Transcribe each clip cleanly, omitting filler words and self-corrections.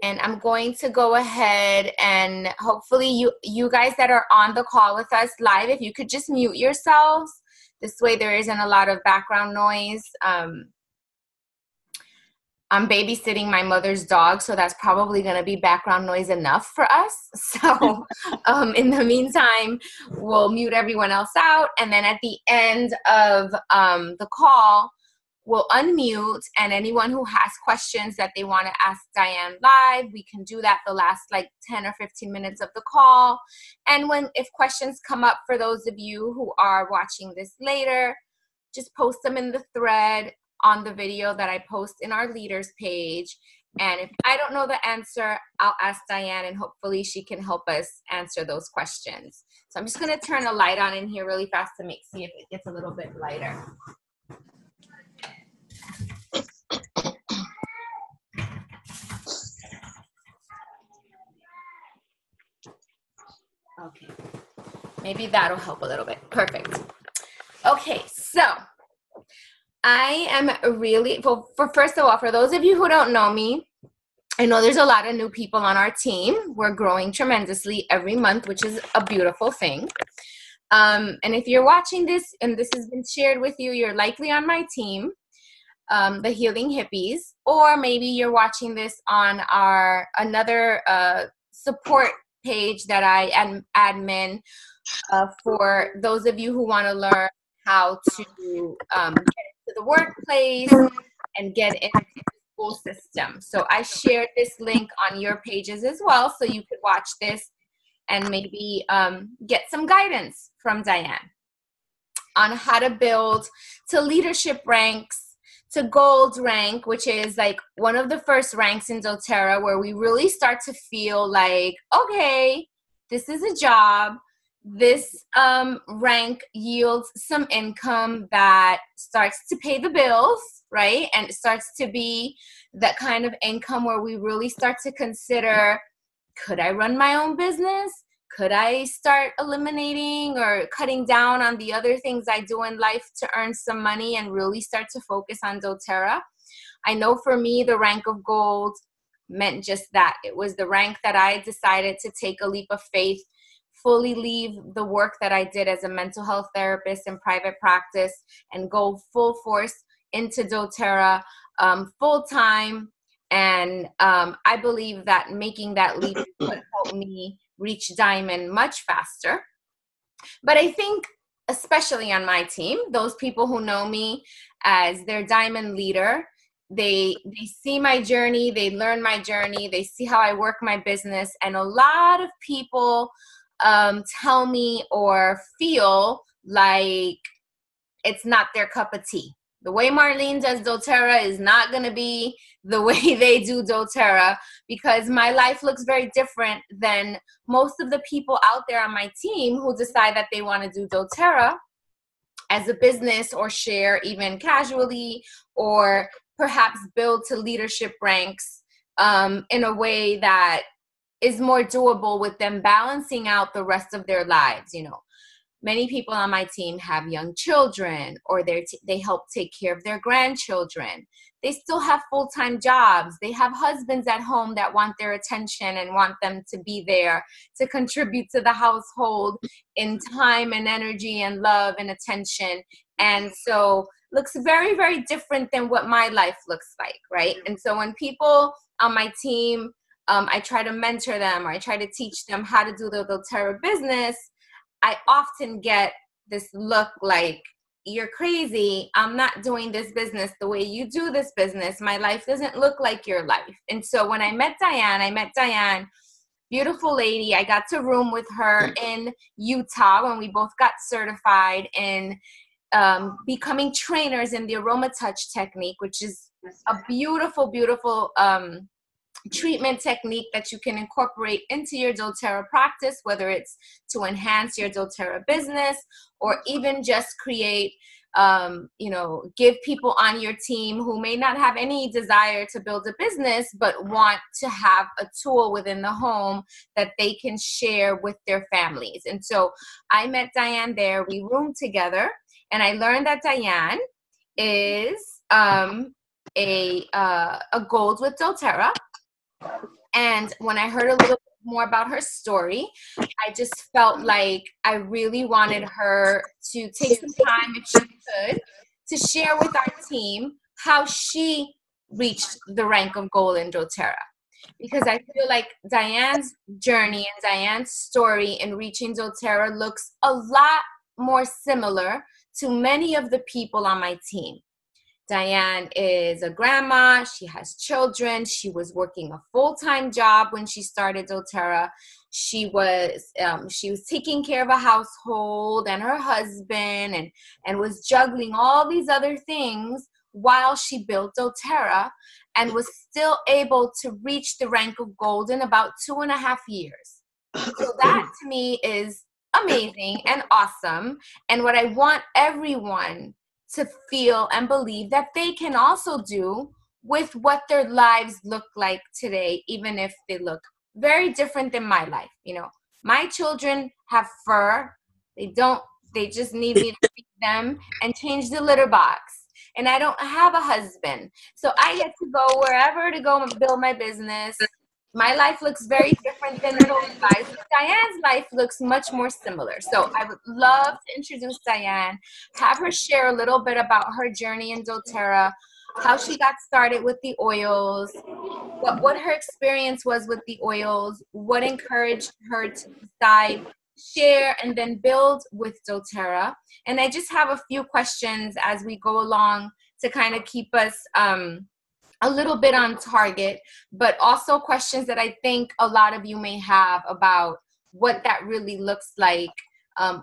And I'm going to go ahead and hopefully you guys that are on the call with us live, if you could just mute yourselves. This way there isn't a lot of background noise. I'm babysitting my mother's dog, so that's probably going to be background noise enough for us. So in the meantime, we'll mute everyone else out. And then at the end of the call, we'll unmute, and anyone who has questions that they want to ask Diane live, we can do that the last like 10 or 15 minutes of the call. And if questions come up for those of you who are watching this later, just post them in the thread on the video that I post in our leaders page. And if I don't know the answer, I'll ask Diane, and hopefully she can help us answer those questions. So I'm just going to turn the light on in here really fast to see if it gets a little bit lighter. Okay, maybe that'll help a little bit. Perfect. Okay, so I am really, first of all, for those of you who don't know me, I know there's a lot of new people on our team. We're growing tremendously every month, which is a beautiful thing. And if you're watching this and this has been shared with you, you're likely on my team, the Healing Hippies, or maybe you're watching this on another support page that I am admin for those of you who want to learn how to get into the workplace and get into the school system. So I shared this link on your pages as well, so you could watch this and maybe get some guidance from Diane on how to build to leadership ranks, to gold rank, which is like one of the first ranks in doTERRA, where we really start to feel like, okay, this is a job. This rank yields some income that starts to pay the bills, right? And it starts to be that kind of income where we really start to consider, could I run my own business? Could I start eliminating or cutting down on the other things I do in life to earn some money and really start to focus on doTERRA? I know for me, the rank of gold meant just that. It was the rank that I decided to take a leap of faith, fully leave the work that I did as a mental health therapist in private practice and go full force into doTERRA full time. And I believe that making that leap would help me reach diamond much faster. But I think, especially on my team, those people who know me as their diamond leader, they see my journey, they learn my journey, they see how I work my business, and a lot of people tell me or feel like it's not their cup of tea. The way Marlene does doTERRA is not going to be the way they do doTERRA, because my life looks very different than most of the people out there on my team who decide that they want to do doTERRA as a business, or share even casually, or perhaps build to leadership ranks in a way that is more doable with them balancing out the rest of their lives. You know, many people on my team have young children, or they help take care of their grandchildren. They still have full-time jobs. They have husbands at home that want their attention and want them to be there to contribute to the household in time and energy and love and attention. And so looks very, very different than what my life looks like, right? And so when people on my team, I try to mentor them, or I try to teach them how to do the doTERRA business, I often get this look like, you're crazy. I'm not doing this business the way you do this business. My life doesn't look like your life. And so when I met Diane, beautiful lady. I got to room with her in Utah when we both got certified in becoming trainers in the aroma touch technique, which is a beautiful, beautiful treatment technique that you can incorporate into your doTERRA practice, whether it's to enhance your doTERRA business, or even just create, give people on your team who may not have any desire to build a business, but want to have a tool within the home that they can share with their families. And so I met Diane there, we roomed together, and I learned that Diane is a gold with doTERRA. And when I heard a little bit more about her story, I just felt like I really wanted her to take some time, if she could, to share with our team how she reached the rank of gold in doTERRA. Because I feel like Diane's journey and Diane's story in reaching doTERRA looks a lot more similar to many of the people on my team. Diane is a grandma. She has children. She was working a full-time job when she started doTERRA. She was taking care of a household and her husband, and was juggling all these other things while she built doTERRA, and was still able to reach the rank of gold in about 2.5 years. So that to me is amazing and awesome. And what I want everyone to feel and believe that they can also do with what their lives look like today, even if they look very different than my life. You know, my children have fur. They just need me to feed them and change the litter box. And I don't have a husband. So I get to go wherever to go and build my business. My life looks very different than those lives. Diane's life looks much more similar. So I would love to introduce Diane, have her share a little bit about her journey in doTERRA, how she got started with the oils, what her experience was with the oils, what encouraged her to decide, share, and then build with doTERRA. And I just have a few questions as we go along to kind of keep us a little bit on target, but also questions that I think a lot of you may have about what that really looks like,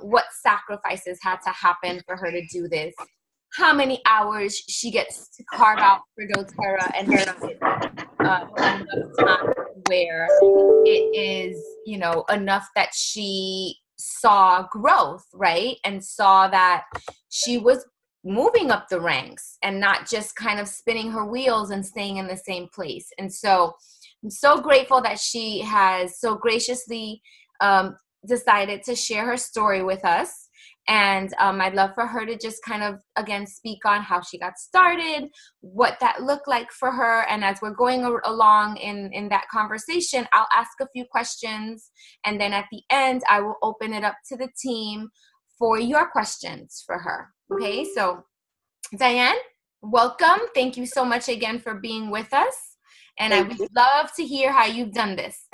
what sacrifices had to happen for her to do this, how many hours she gets to carve out for doTERRA, and enough time where it is, you know, enough that she saw growth, right? And saw that she was moving up the ranks and not just kind of spinning her wheels and staying in the same place. And so I'm so grateful that she has so graciously decided to share her story with us. And I'd love for her to just kind of, again, speak on how she got started, what that looked like for her. And as we're going along in that conversation, I'll ask a few questions. And then at the end, I will open it up to the team for your questions for her. Okay, so Diane, welcome. Thank you so much again for being with us. And I would love to hear how you've done this.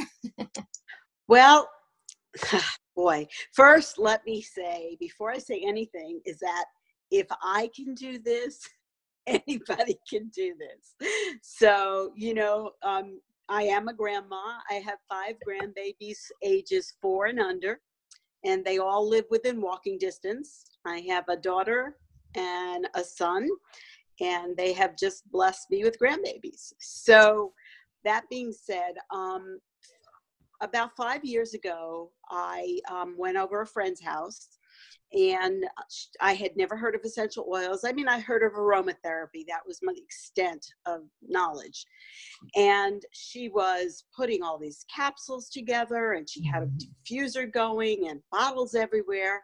Well, boy, first let me say, before I say anything, is that if I can do this, anybody can do this. So, you know, I am a grandma. I have 5 grandbabies ages 4 and under, and they all live within walking distance. I have a daughter and a son, and they have just blessed me with grandbabies. So that being said, about 5 years ago, I went over a friend's house, and I had never heard of essential oils. I mean, I heard of aromatherapy. That was my extent of knowledge. And she was putting all these capsules together, and she had a diffuser going and bottles everywhere.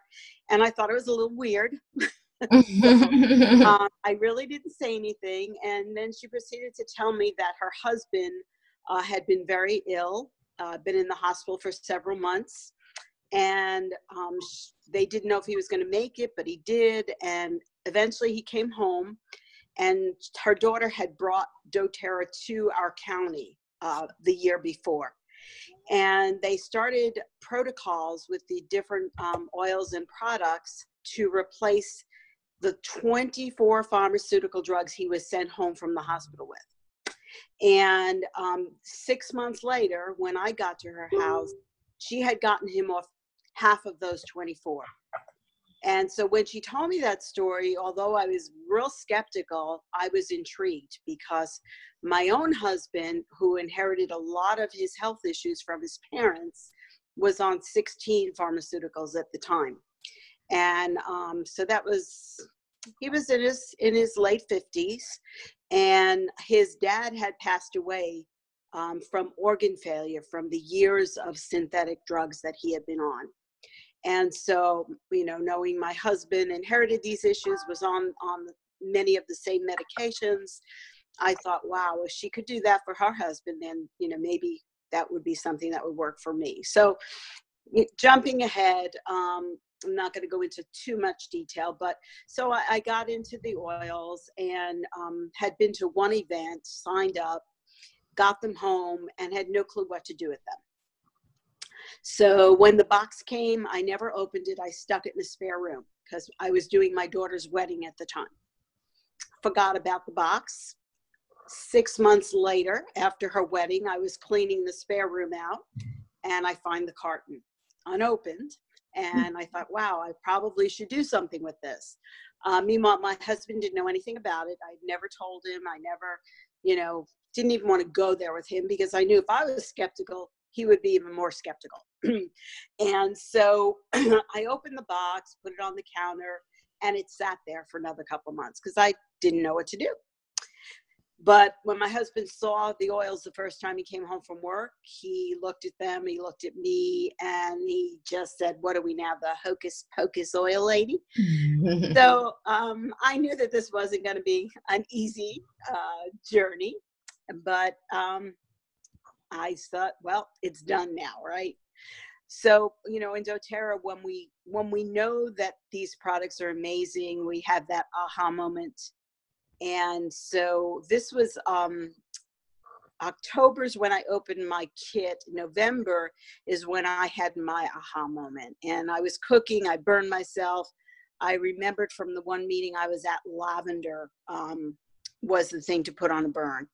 And I thought it was a little weird. So, I really didn't say anything. And then she proceeded to tell me that her husband had been very ill, been in the hospital for several months. And they didn't know if he was going to make it, but he did. And eventually he came home, and her daughter had brought doTERRA to our county the year before. And they started protocols with the different oils and products to replace the 24 pharmaceutical drugs he was sent home from the hospital with. And 6 months later, when I got to her house, she had gotten him off half of those 24. And so when she told me that story, although I was real skeptical, I was intrigued, because my own husband, who inherited a lot of his health issues from his parents, was on 16 pharmaceuticals at the time. And so that was, he was in his late 50s, and his dad had passed away from organ failure from the years of synthetic drugs that he had been on. And so, you know, knowing my husband inherited these issues, was on many of the same medications, I thought, wow, if she could do that for her husband, then, you know, maybe that would be something that would work for me. So jumping ahead, I'm not going to go into too much detail, but so I got into the oils and had been to one event, signed up, got them home, and had no clue what to do with them. So when the box came, I never opened it. I stuck it in the spare room because I was doing my daughter's wedding at the time. Forgot about the box. 6 months later, after her wedding, I was cleaning the spare room out and I find the carton unopened. And I thought, wow, I probably should do something with this. Meanwhile, my husband didn't know anything about it. I'd never told him. I never, didn't even want to go there with him because I knew if I was skeptical, he would be even more skeptical. And so I opened the box, put it on the counter, and it sat there for another couple months because I didn't know what to do. But when my husband saw the oils the first time he came home from work, he looked at them, he looked at me, and he just said, what are we now, the hocus pocus oil lady? So I knew that this wasn't going to be an easy journey, but I thought, well, it's done now, right? So, in doTERRA, when we know that these products are amazing, we have that aha moment. And so this was October's when I opened my kit. November is when I had my aha moment. And I was cooking, I burned myself. I remembered from the one meeting I was at, lavender was the thing to put on a burn.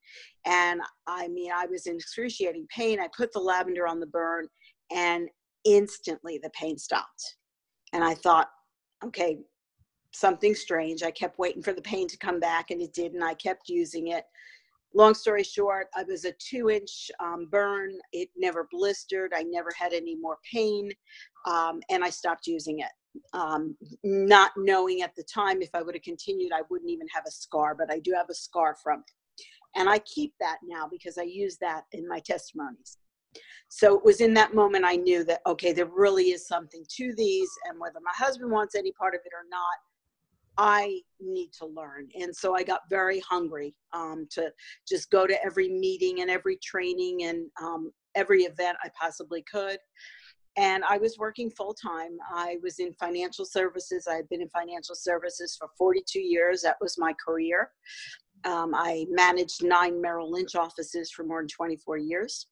And I was in excruciating pain. I put the lavender on the burn and instantly the pain stopped. And I thought, okay, something strange. I kept waiting for the pain to come back and it didn't. I kept using it. Long story short, I was a 2-inch burn. It never blistered. I never had any more pain. And I stopped using it. Not knowing at the time if I would have continued, I wouldn't even have a scar, but I do have a scar from it. And I keep that now because I use that in my testimonies. So it was in that moment I knew that, okay, there really is something to these, and whether my husband wants any part of it or not, I need to learn. And so I got very hungry to just go to every meeting and every training and every event I possibly could. And I was working full time. I was in financial services. I had been in financial services for 42 years. That was my career. I managed 9 Merrill Lynch offices for more than 24 years.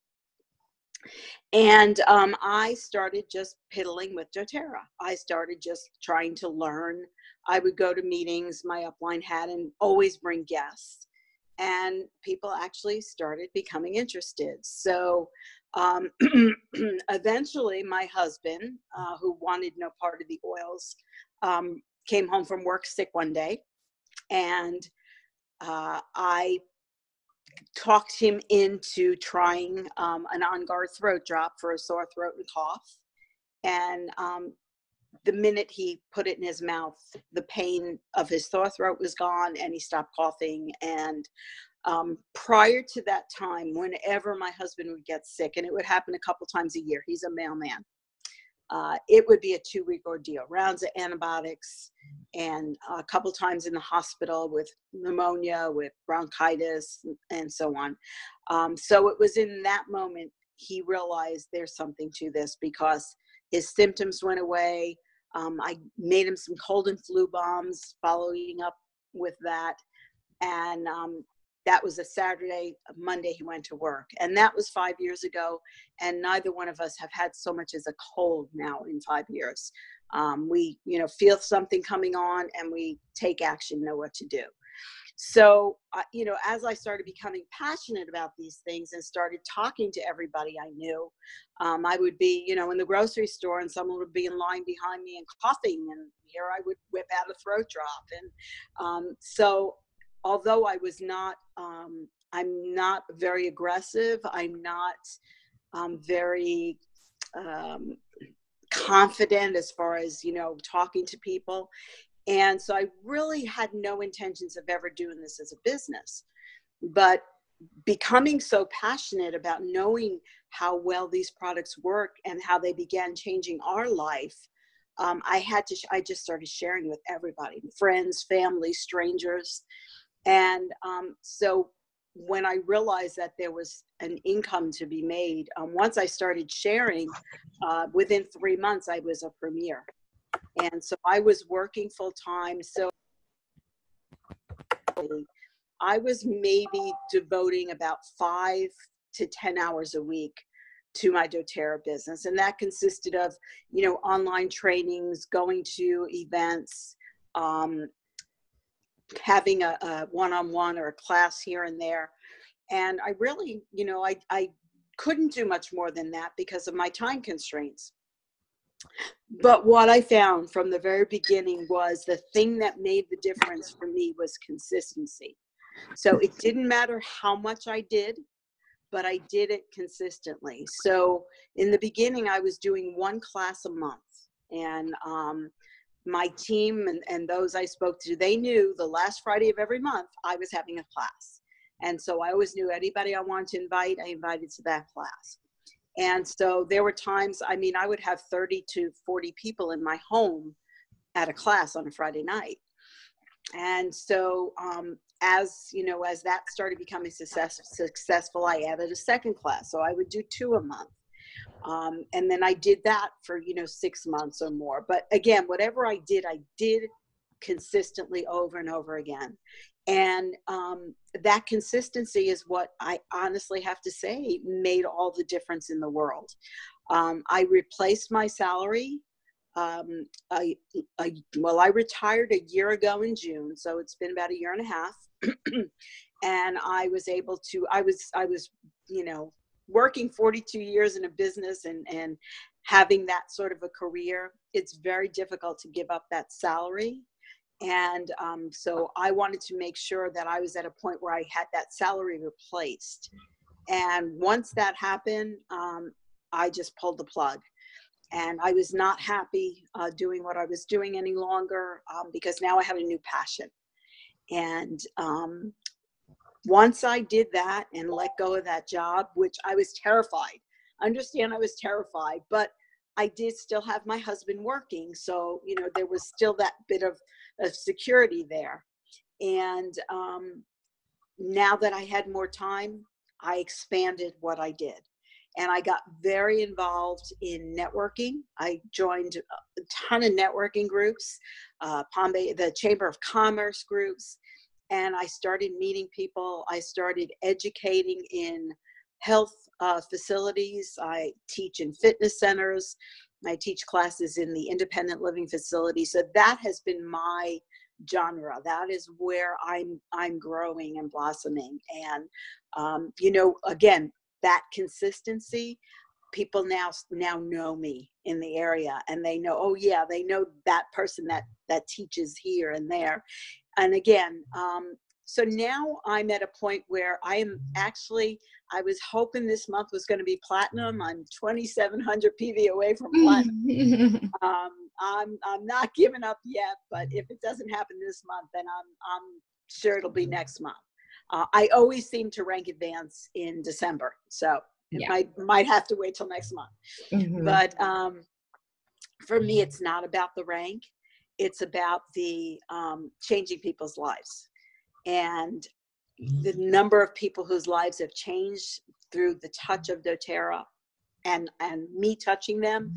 And I started just piddling with doTERRA. I started just trying to learn. I would go to meetings my upline had and always bring guests. And people actually started becoming interested. So eventually my husband, who wanted no part of the oils, came home from work sick one day. And I talked him into trying an On Guard throat drop for a sore throat and cough. And the minute he put it in his mouth, the pain of his sore throat was gone and he stopped coughing. And prior to that time, whenever my husband would get sick, and it would happen a couple times a year, he's a mailman, it would be a 2-week ordeal, rounds of antibiotics, and a couple times in the hospital with pneumonia, with bronchitis, and so on. So it was in that moment he realized there's something to this because his symptoms went away. I made him some cold and flu bombs following up with that. And that was a Saturday. Monday he went to work. And that was 5 years ago. And neither one of us have had so much as a cold now in 5 years. We, feel something coming on and we take action, know what to do. So, as I started becoming passionate about these things and started talking to everybody I knew, I would be, in the grocery store and someone would be in line behind me and coughing, and here I would whip out a throat drop. And so although I was not, I'm not very aggressive, I'm not very confident as far as, talking to people. And so I really had no intentions of ever doing this as a business, but becoming so passionate about knowing how well these products work and how they began changing our life, I just started sharing with everybody, friends, family, strangers. And so when I realized that there was an income to be made, once I started sharing, within 3 months, I was a premier. And so I was working full time. So I was maybe devoting about 5 to 10 hours a week to my doTERRA business. And that consisted of, online trainings, going to events, having a one-on-one or a class here and there. And I really, I couldn't do much more than that because of my time constraints. But what I found from the very beginning was the thing that made the difference for me was consistency. So it didn't matter how much I did, but I did it consistently. So in the beginning, I was doing 1 class a month. And my team and those I spoke to, they knew the last Friday of every month, I was having a class. And so I always knew anybody I wanted to invite, I invited to that class. And so there were times, I would have 30 to 40 people in my home at a class on a Friday night. And so as that started becoming successful, I added a second class. So I would do 2 a month. And then I did that for, 6 months or more. But again, whatever I did consistently over and over again. And that consistency is what I honestly have to say made all the difference in the world. I replaced my salary. I retired a year ago in June, so it's been about a year and a half. And I was able to, I was, working 42 years in a business and having that sort of a career. It's very difficult to give up that salary. And so I wanted to make sure that I was at a point where I had that salary replaced. And once that happened, I just pulled the plug. And I was not happy doing what I was doing any longer because now I have a new passion. And once I did that and let go of that job, which I was terrified, understand I was terrified, but I did still have my husband working. So, there was still that bit of security there. And now that I had more time, I expanded what I did. And I got very involved in networking. I joined a ton of networking groups, Palm Bay, the Chamber of Commerce groups, and I started meeting people. I started educating in health facilities. I teach in fitness centers. I teach classes in the independent living facility. So that has been my genre. That is where I'm growing and blossoming. And again, that consistency, people now know me in the area, and they know, oh yeah, they know that person that teaches here and there. And again, so now I'm at a point where I was hoping this month was going to be platinum. I'm 2,700 PV away from platinum. I'm not giving up yet, but if it doesn't happen this month, then I'm sure it'll be next month. I always seem to rank advance in December, so it might have to wait till next month. Mm-hmm. But for me, it's not about the rank. It's about the changing people's lives. And the number of people whose lives have changed through the touch of doTERRA and me touching them,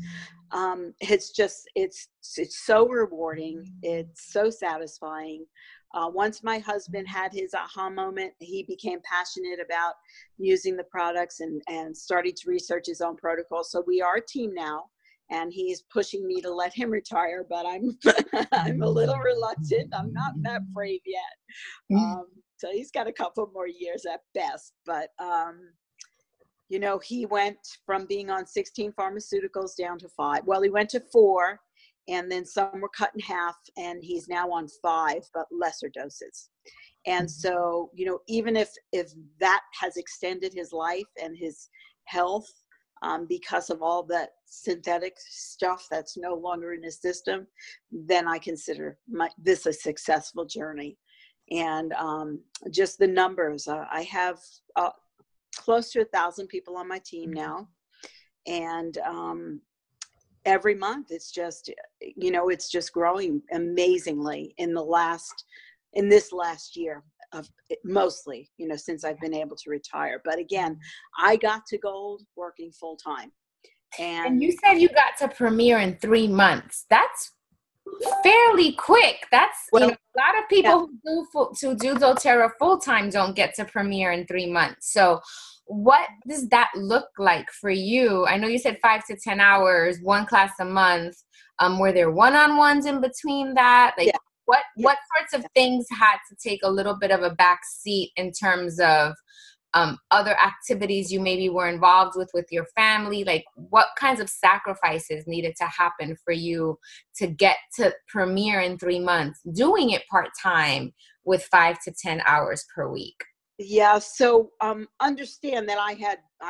it's so rewarding. It's so satisfying. Once my husband had his aha moment, he became passionate about using the products and started to research his own protocol. So we are a team now, and he's pushing me to let him retire, but I'm a little reluctant. I'm not that brave yet. So he's got a couple more years at best, but he went from being on 16 pharmaceuticals down to 5. Well, he went to 4, and then some were cut in half, and he's now on 5, but lesser doses. And so, even if that has extended his life and his health because of all that synthetic stuff that's no longer in his system, then I consider this a successful journey. And just the numbers, I have close to 1,000 people on my team now. And every month it's just growing amazingly. In the last in this last year of mostly, since I've been able to retire. But again, I got to Gold working full time. And you said you got to Premier in 3 months. That's fairly quick. That's, well, a lot of people who do doTERRA full time don't get to Premier in 3 months. So what does that look like for you? I know you said 5 to 10 hours, one class a month. Were there one-on-ones in between that? Like, what sorts of things had to take a little bit of a back seat in terms of other activities you maybe were involved with your family? Like, what kinds of sacrifices needed to happen for you to get to Premier in 3 months, doing it part-time with 5 to 10 hours per week? Yeah. So understand that I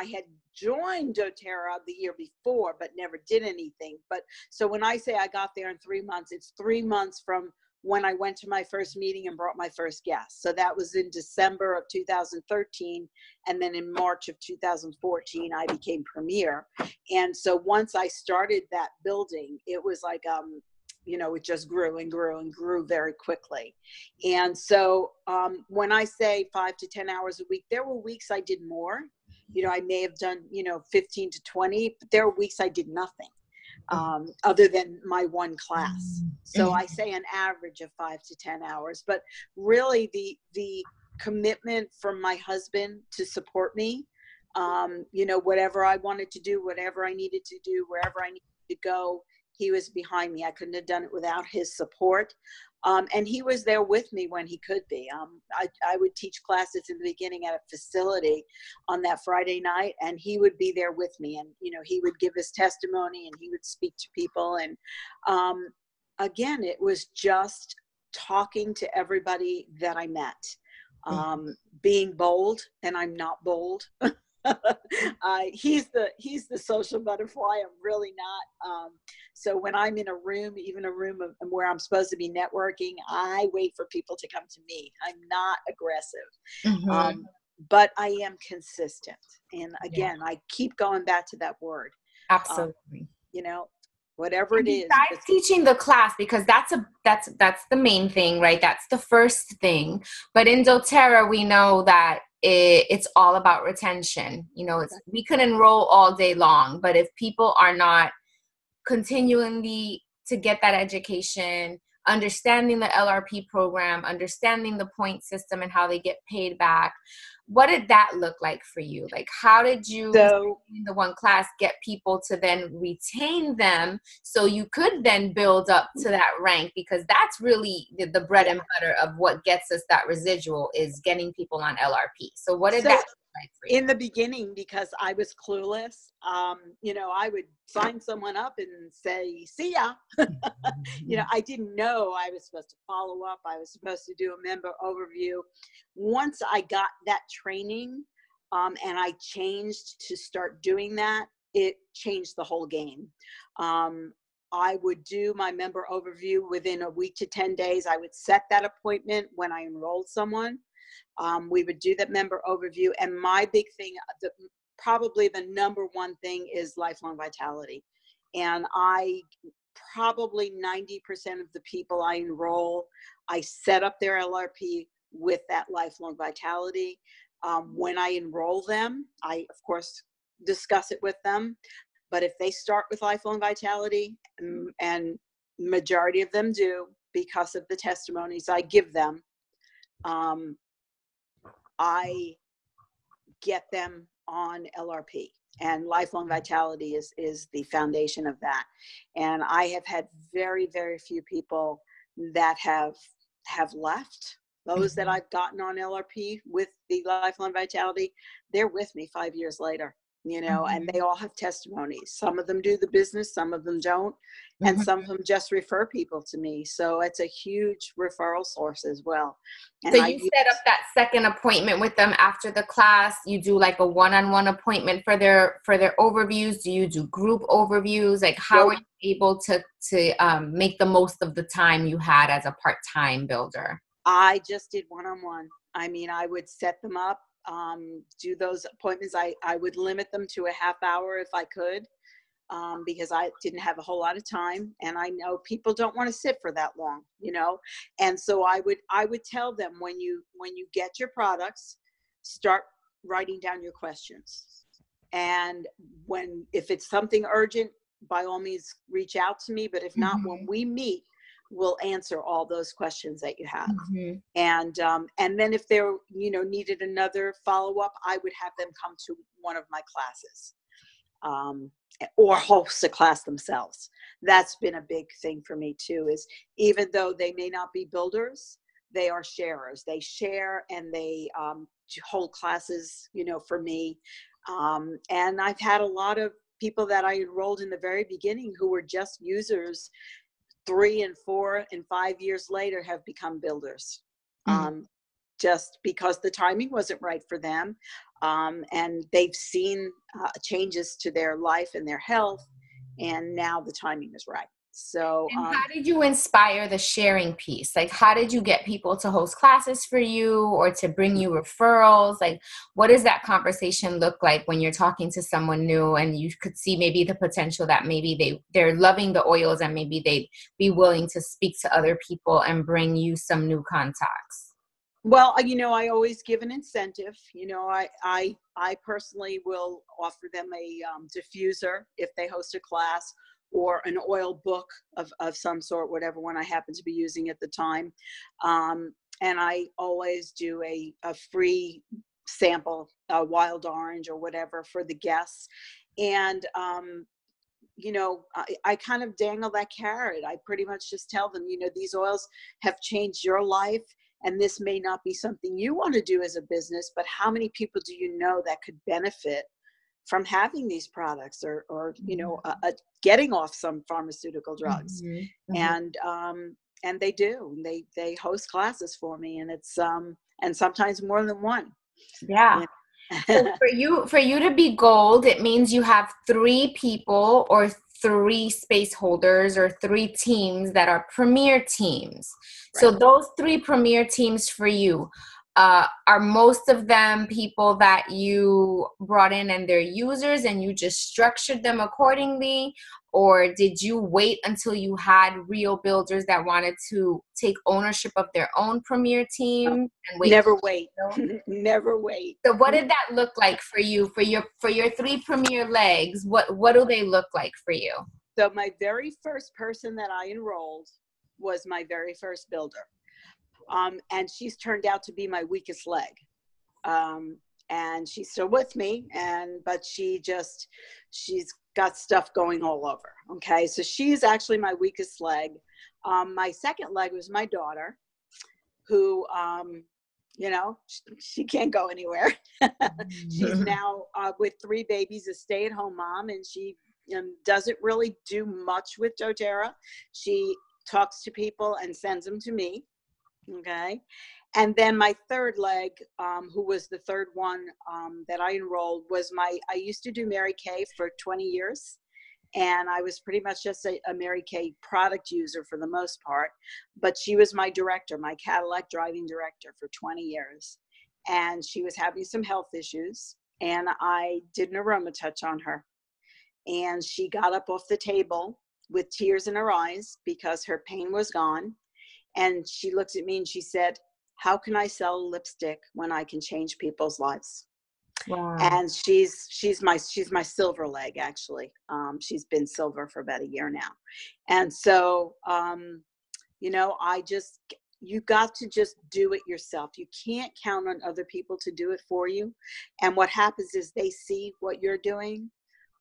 had joined doTERRA the year before, but never did anything. But so when I say I got there in 3 months, it's 3 months from when I went to my first meeting and brought my first guest. So that was in December of 2013. And then in March of 2014, I became Premier. And so once I started that building, it was like, it just grew and grew and grew very quickly. And so when I say 5 to 10 hours a week, there were weeks I did more. I may have done, 15 to 20, but there were weeks I did nothing. Other than my one class. So I say an average of 5 to 10 hours, but really the commitment from my husband to support me, whatever I wanted to do, whatever I needed to do, wherever I needed to go, he was behind me. I couldn't have done it without his support. And he was there with me when he could be. I would teach classes in the beginning at a facility on that Friday night, and he would be there with me. And, he would give his testimony and he would speak to people. And again, it was just talking to everybody that I met, being bold, and I'm not bold. He's the social butterfly. I'm really not. So when I'm in a room, even a room where I'm supposed to be networking, I wait for people to come to me. I'm not aggressive, but I am consistent. And again, I keep going back to that word. Absolutely. Whatever it is. Besides teaching the class, because that's the main thing, right? That's the first thing. But in doTERRA, we know that it's all about retention. We can enroll all day long, but if people are not continually to get that education, understanding the LRP program, understanding the point system and how they get paid back, what did that look like for you? Like, how did you, in the one class, get people to then retain them so you could then build up to that rank? Because that's really the bread and butter of what gets us that residual, is getting people on LRP. So what did that look like for you? In the beginning, because I was clueless, I would sign someone up and say, see ya. I didn't know I was supposed to follow up. I was supposed to do a member overview. Once I got that training, and I changed to start doing that, it changed the whole game. I would do my member overview within a week to 10 days. I would set that appointment when I enrolled someone. We would do that member overview. And my big thing, probably the number one thing, is lifelong vitality. And probably 90% of the people I enroll, I set up their LRP with that lifelong vitality. When I enroll them, I, of course, discuss it with them. But if they start with lifelong vitality, and majority of them do because of the testimonies I give them, I get them on LRP, and lifelong vitality is the foundation of that. And I have had very, very few people that have left. Those that I've gotten on LRP with the lifelong vitality, they're with me 5 years later, and they all have testimonies. Some of them do the business, some of them don't. And some of them just refer people to me. So it's a huge referral source as well. And so you set up that second appointment with them after the class. You do like a one-on-one appointment for their overviews. Do you do group overviews? Like, how are you able to make the most of the time you had as a part-time builder? I just did one-on-one. I mean, I would set them up, do those appointments. I would limit them to a half hour if I could. because I didn't have a whole lot of time, and I know people don't want to sit for that long, you know. And so I would tell them, when you get your products, start writing down your questions. And if it's something urgent, by all means reach out to me. But if not, when we meet, we'll answer all those questions that you have. And then if they're, you know, needed another follow-up, I would have them come to one of my classes, or host a class themselves. That's been a big thing for me too, is even though they may not be builders, they are sharers. They share, and they hold classes, you know, for me. And I've had a lot of people that I enrolled in the very beginning who were just users, 3 and 4 and 5 years later have become builders, just because the timing wasn't right for them. And they've seen changes to their life and their health, and now the timing is right. So, and how did you inspire the sharing piece? Like, how did you get people to host classes for you, or to bring you referrals? Like, what does that conversation look like when you're talking to someone new and you could see maybe the potential that maybe they're loving the oils, and maybe they'd be willing to speak to other people and bring you some new contacts? Well, you know, I always give an incentive. You know, I personally will offer them a diffuser if they host a class, or an oil book of some sort, whatever one I happen to be using at the time. And I always do a free sample, a wild orange or whatever, for the guests. And, you know, I kind of dangle that carrot. I pretty much just tell them, you know, these oils have changed your life, and this may not be something you want to do as a business, but how many people do you know that could benefit from having these products, or you know, getting off some pharmaceutical drugs? And they do. They host classes for me, and it's and sometimes more than one. Yeah. So for you to be gold, it means you have 3 people or 3 space holders or 3 teams that are premier teams. Right. So those 3 premier teams for you, are most of them people that you brought in and they're users and you just structured them accordingly? Or did you wait until you had real builders that wanted to take ownership of their own premier team and wait? Never wait. Never wait. So what did that look like for you, for your 3 premier legs? What do they look like for you? So my very first person that I enrolled was my very first builder. And she's turned out to be my weakest leg. And she's still with me, but she's got stuff going all over. Okay. So she's actually my weakest leg. My second leg was my daughter, who, you know, she can't go anywhere. She's now with 3 babies, a stay-at-home mom, and she doesn't really do much with doTERRA. She talks to people and sends them to me. Okay. And then my third leg, who was the third one that I enrolled, was I used to do Mary Kay for 20 years. And I was pretty much just a Mary Kay product user for the most part. But she was my director, my Cadillac driving director for 20 years. And she was having some health issues. And I did an aroma touch on her. And she got up off the table with tears in her eyes because her pain was gone. And she looked at me and she said, "How can I sell lipstick when I can change people's lives?" Wow. And she's my silver leg, actually. She's been silver for about a year now. And so, you know, you got to just do it yourself. You can't count on other people to do it for you. And what happens is they see what you're doing.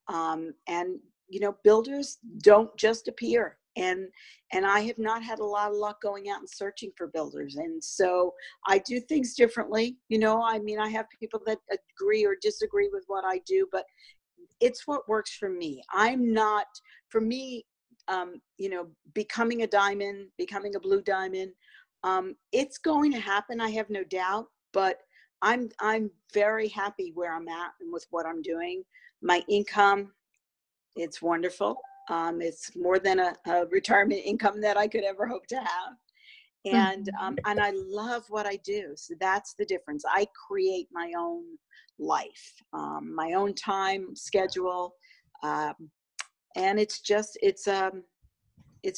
And, you know, builders don't just appear. And I have not had a lot of luck going out and searching for builders. And so I do things differently. You know, I mean, I have people that agree or disagree with what I do, but it's what works for me. For me, you know, becoming a diamond, becoming a blue diamond, it's going to happen. I have no doubt, but I'm very happy where I'm at and with what I'm doing. My income, it's wonderful. It's more than a retirement income that I could ever hope to have. And I love what I do. So that's the difference. I create my own life, my own time schedule. And it's just, it's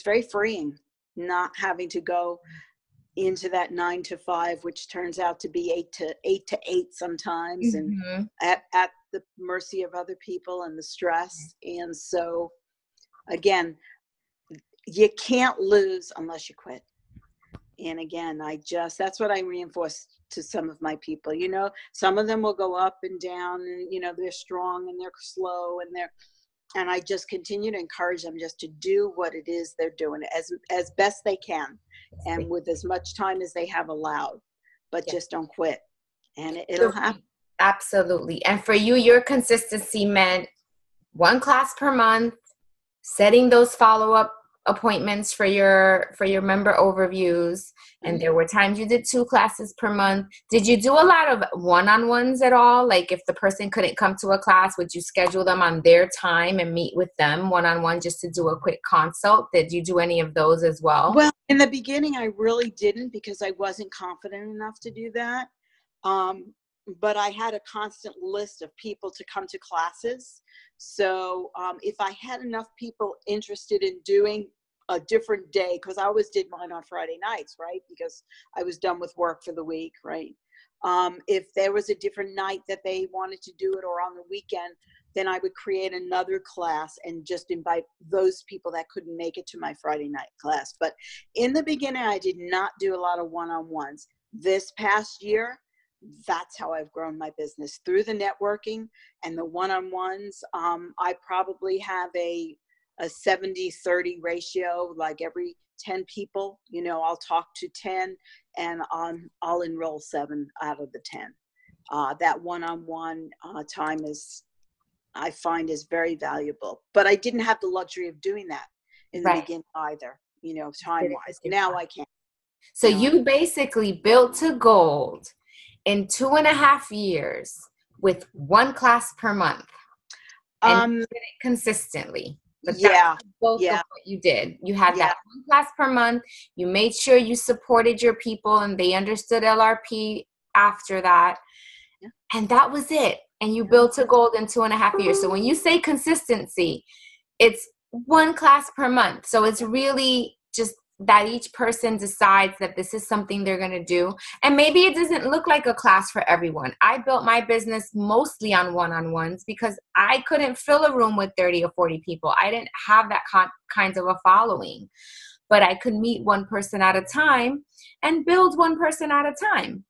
very freeing not having to go into that 9 to 5, which turns out to be 8 to 8 sometimes, and at the mercy of other people and the stress. And so again, you can't lose unless you quit. And again, that's what I reinforce to some of my people. You know, some of them will go up and down, and, you know, they're strong and they're slow, and I just continue to encourage them just to do what it is they're doing as best they can, and with as much time as they have allowed, but just don't quit, and it'll happen. Absolutely. And for you, your consistency meant 1 class per month, setting those follow-up appointments for your member overviews. And there were times you did 2 classes per month. Did you do a lot of one-on-ones at all? Like if the person couldn't come to a class, would you schedule them on their time and meet with them one-on-one just to do a quick consult? Did you do any of those as well? Well, in the beginning, I really didn't, because I wasn't confident enough to do that. But I had a constant list of people to come to classes. So if I had enough people interested in doing a different day, because I always did mine on Friday nights, right? Because I was done with work for the week, right? If there was a different night that they wanted to do it, or on the weekend, then I would create another class and just invite those people that couldn't make it to my Friday night class. But in the beginning, I did not do a lot of one-on-ones. This past year, that's how I've grown my business, through the networking and the one-on-ones. I probably have a 70-30 ratio. Like every 10 people, you know, I'll talk to 10, and I'll enroll 7 out of the 10. That one-on-one time I find is very valuable. But I didn't have the luxury of doing that in the beginning either, you know, time-wise. Now I can. So you basically built to gold in 2.5 years with 1 class per month, and you did it consistently. But that's both of what you did. You had that 1 class per month. You made sure you supported your people, and they understood LRP after that. And that was it. And you built to gold in 2.5 years. So when you say consistency, it's 1 class per month. So it's really just that each person decides that this is something they're going to do. And maybe it doesn't look like a class for everyone. I built my business mostly on one-on-ones because I couldn't fill a room with 30 or 40 people. I didn't have that kind of a following, but I could meet one person at a time and build one person at a time.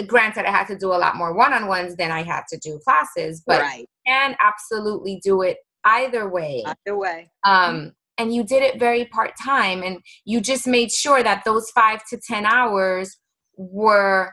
Granted, I had to do a lot more one-on-ones than I had to do classes, but you can absolutely do it either way. Either way. And you did it very part-time, and you just made sure that those 5 to 10 hours were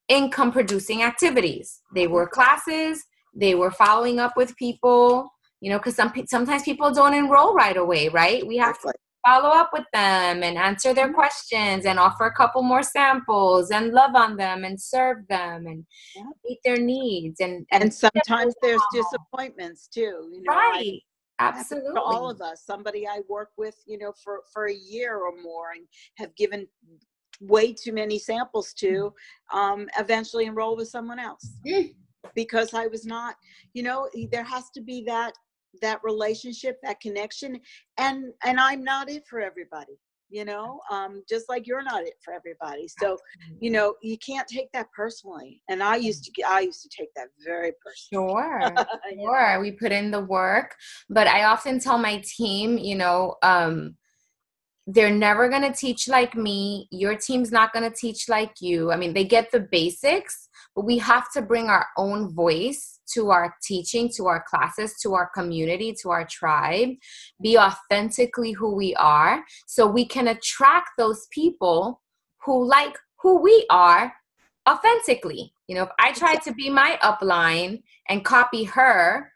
income-producing activities. They were classes. They were following up with people, you know, because sometimes people don't enroll right away, right? We have to follow up with them and answer their questions and offer a couple more samples and love on them and serve them and meet their needs. And sometimes there's disappointments too, you know. Right. Absolutely. For all of us, somebody I work with, you know, for a year or more, and have given way too many samples to, eventually enroll with someone else because I was not, you know, there has to be that relationship, that connection, and I'm not it for everybody, you know, just like you're not it for everybody. So, you know, you can't take that personally. And I used to take that very personally. Sure. We put in the work, but I often tell my team, you know, they're never going to teach like me. Your team's not going to teach like you. I mean, they get the basics, but we have to bring our own voice to our teaching, to our classes, to our community, to our tribe, be authentically who we are, so we can attract those people who like who we are authentically. You know, if I try to be my upline and copy her,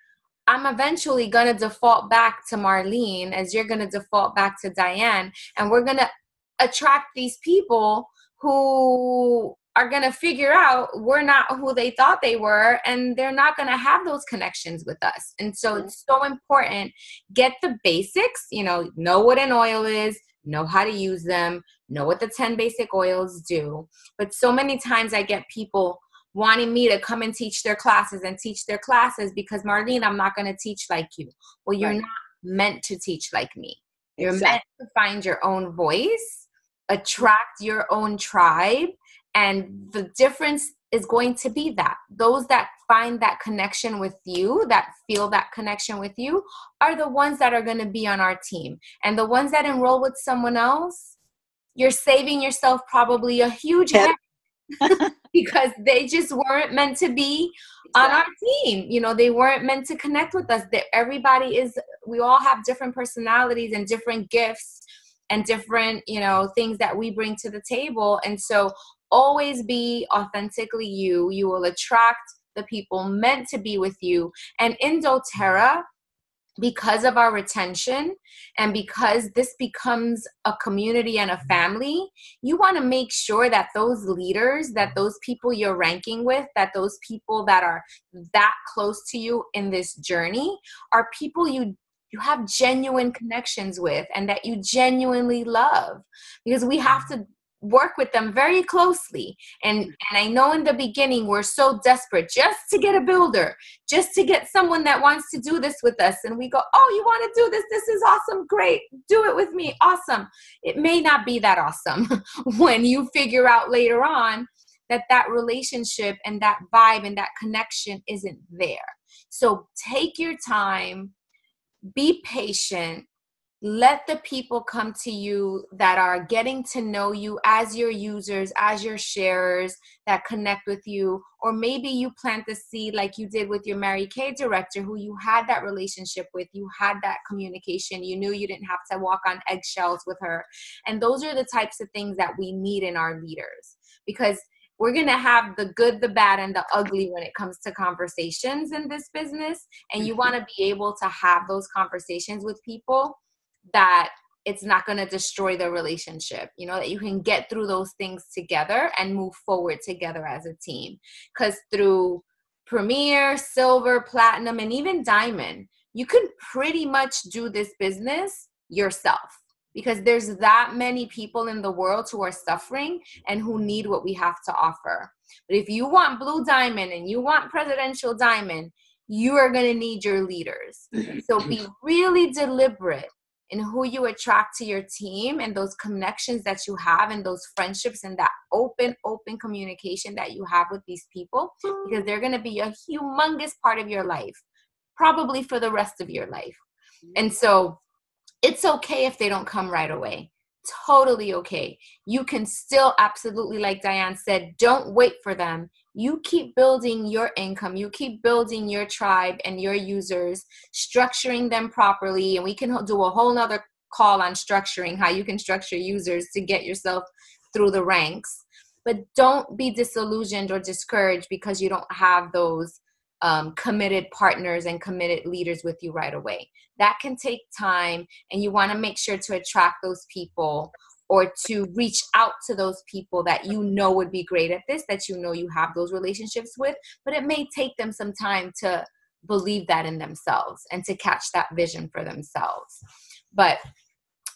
I'm eventually going to default back to Marlene, as you're going to default back to Diane, and we're going to attract these people who are going to figure out we're not who they thought they were, and they're not going to have those connections with us. And so it's so important. Get the basics, you know what an oil is, know how to use them, know what the 10 basic oils do. But so many times I get people wanting me to come and teach their classes because, Marlene, I'm not going to teach like you. Well, you're not meant to teach like me. You're Exactly. meant to find your own voice, attract your own tribe, and the difference is going to be that those that find that connection with you, that feel that connection with you, are the ones that are going to be on our team. And the ones that enroll with someone else, you're saving yourself probably a huge headache because they just weren't meant to be on our team. You know, they weren't meant to connect with us. We all have different personalities and different gifts and different, you know, things that we bring to the table. And so always be authentically you. You will attract the people meant to be with you. And in doTERRA, because of our retention and because this becomes a community and a family, you want to make sure that those leaders, that those people you're ranking with, that those people that are that close to you in this journey are people you have genuine connections with and that you genuinely love, because we have to work with them very closely. And I know in the beginning we're so desperate just to get a builder, just to get someone that wants to do this with us. And we go, oh, you want to do this? This is awesome. Great. Do it with me. Awesome. It may not be that awesome when you figure out later on that relationship and that vibe and that connection isn't there. So take your time, be patient. Let the people come to you that are getting to know you as your users, as your sharers, that connect with you. Or maybe you plant the seed like you did with your Mary Kay director, who you had that relationship with, you had that communication, you knew you didn't have to walk on eggshells with her. And those are the types of things that we need in our leaders, because we're going to have the good, the bad, and the ugly when it comes to conversations in this business. And you want to be able to have those conversations with people that it's not going to destroy the relationship, you know, that you can get through those things together and move forward together as a team. Because through Premier, Silver, Platinum, and even Diamond, you can pretty much do this business yourself, because there's that many people in the world who are suffering and who need what we have to offer. But if you want Blue Diamond and you want Presidential Diamond, you are going to need your leaders. So be really deliberate in who you attract to your team and those connections that you have and those friendships and that open communication that you have with these people, because they're going to be a humongous part of your life, probably for the rest of your life. And so it's okay if they don't come right away. Totally okay. You can still absolutely, like Diane said, don't wait for them. You keep building your income. You keep building your tribe and your users, structuring them properly. And we can do a whole nother call on structuring, how you can structure users to get yourself through the ranks. But don't be disillusioned or discouraged because you don't have those committed partners and committed leaders with you right away. That can take time, and you want to make sure to attract those people or to reach out to those people that you know would be great at this, that you know you have those relationships with, but it may take them some time to believe that in themselves and to catch that vision for themselves. But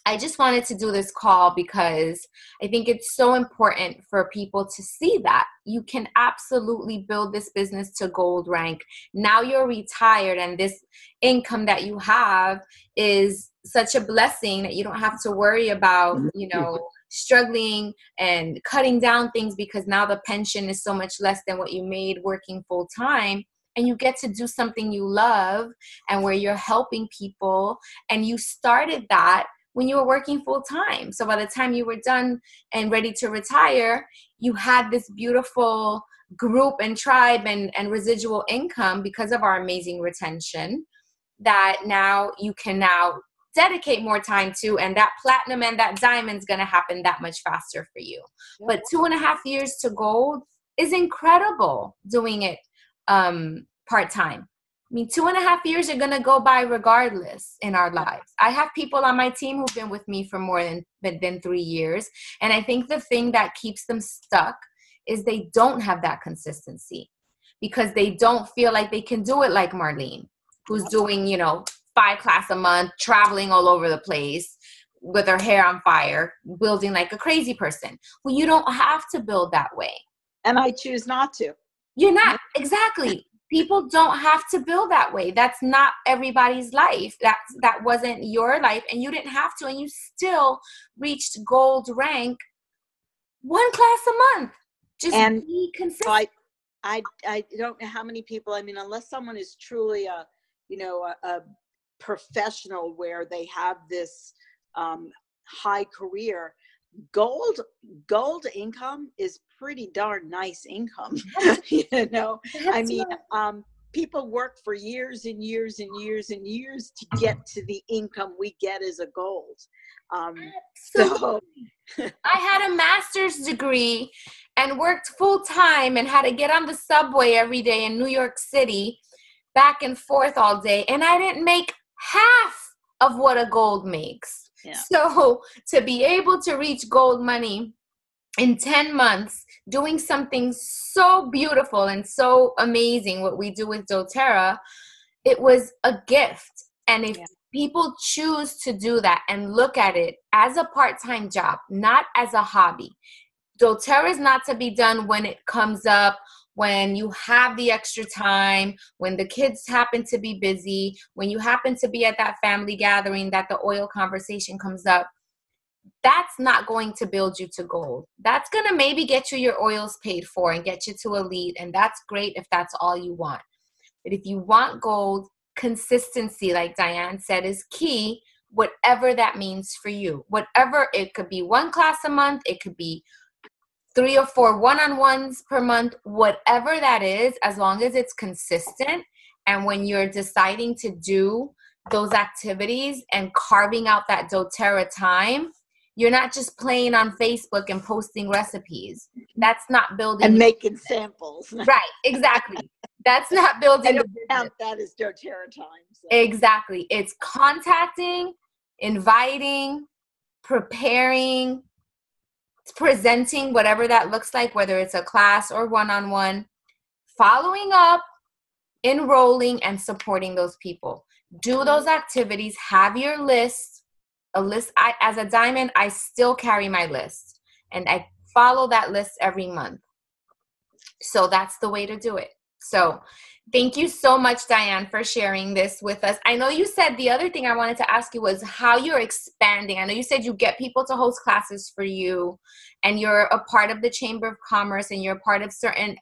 I just wanted to do this call because I think it's so important for people to see that you can absolutely build this business to gold rank. Now you're retired, and this income that you have is such a blessing that you don't have to worry about, you know, struggling and cutting down things because now the pension is so much less than what you made working full time. And you get to do something you love and where you're helping people, and you started that when you were working full time. So by the time you were done and ready to retire, you had this beautiful group and tribe and residual income because of our amazing retention that now you can now dedicate more time to, and that platinum and that diamond's going to happen that much faster for you. But 2.5 years to gold is incredible doing it part-time. I mean, 2.5 years are going to go by regardless in our lives. I have people on my team who've been with me for more than 3 years. And I think the thing that keeps them stuck is they don't have that consistency because they don't feel like they can do it like Marlene, who's doing, 5 classes a month, traveling all over the place with her hair on fire, building like a crazy person. Well, you don't have to build that way. And I choose not to. You're not. Exactly. people don't have to build that way. That's not everybody's life. That wasn't your life, and you didn't have to, and you still reached gold rank, one class a month. Just And be consistent. I don't know how many people, I mean, unless someone is truly a professional where they have this high career, gold income is pretty darn nice income. I mean, people work for years and years and years and years to get to the income we get as a gold. So I had a master's degree and worked full time and had to get on the subway every day in New York City, back and forth all day, and I didn't make half of what a gold makes. Yeah. So to be able to reach gold money in 10 months, doing something so beautiful and so amazing, what we do with doTERRA, it was a gift. And if people choose to do that and look at it as a part-time job, not as a hobby, doTERRA is not to be done when it comes up, when you have the extra time, when the kids happen to be busy, when you happen to be at that family gathering that the oil conversation comes up. That's not going to build you to gold. That's going to maybe get you your oils paid for and get you to elite, and that's great if that's all you want. But if you want gold, consistency, like Diane said, is key, whatever that means for you. Whatever, it could be one class a month, it could be 3 or 4 one-on-ones per month, whatever that is, as long as it's consistent. And when you're deciding to do those activities and carving out that doTERRA time, you're not just playing on Facebook and posting recipes. That's not building. And making samples. Right, exactly. That's not building. I don't count that as doTERRA time. So. Exactly. It's contacting, inviting, preparing, presenting, whatever that looks like, whether it's a class or one-on-one, following up, enrolling, and supporting those people. Do those activities, have your list, a list. As a diamond, I still carry my list, and I follow that list every month. So that's the way to do it. So thank you so much, Diane, for sharing this with us. I know you said the other thing I wanted to ask you was how you're expanding. I know you said you get people to host classes for you, and you're a part of the Chamber of Commerce, and you're a part of certain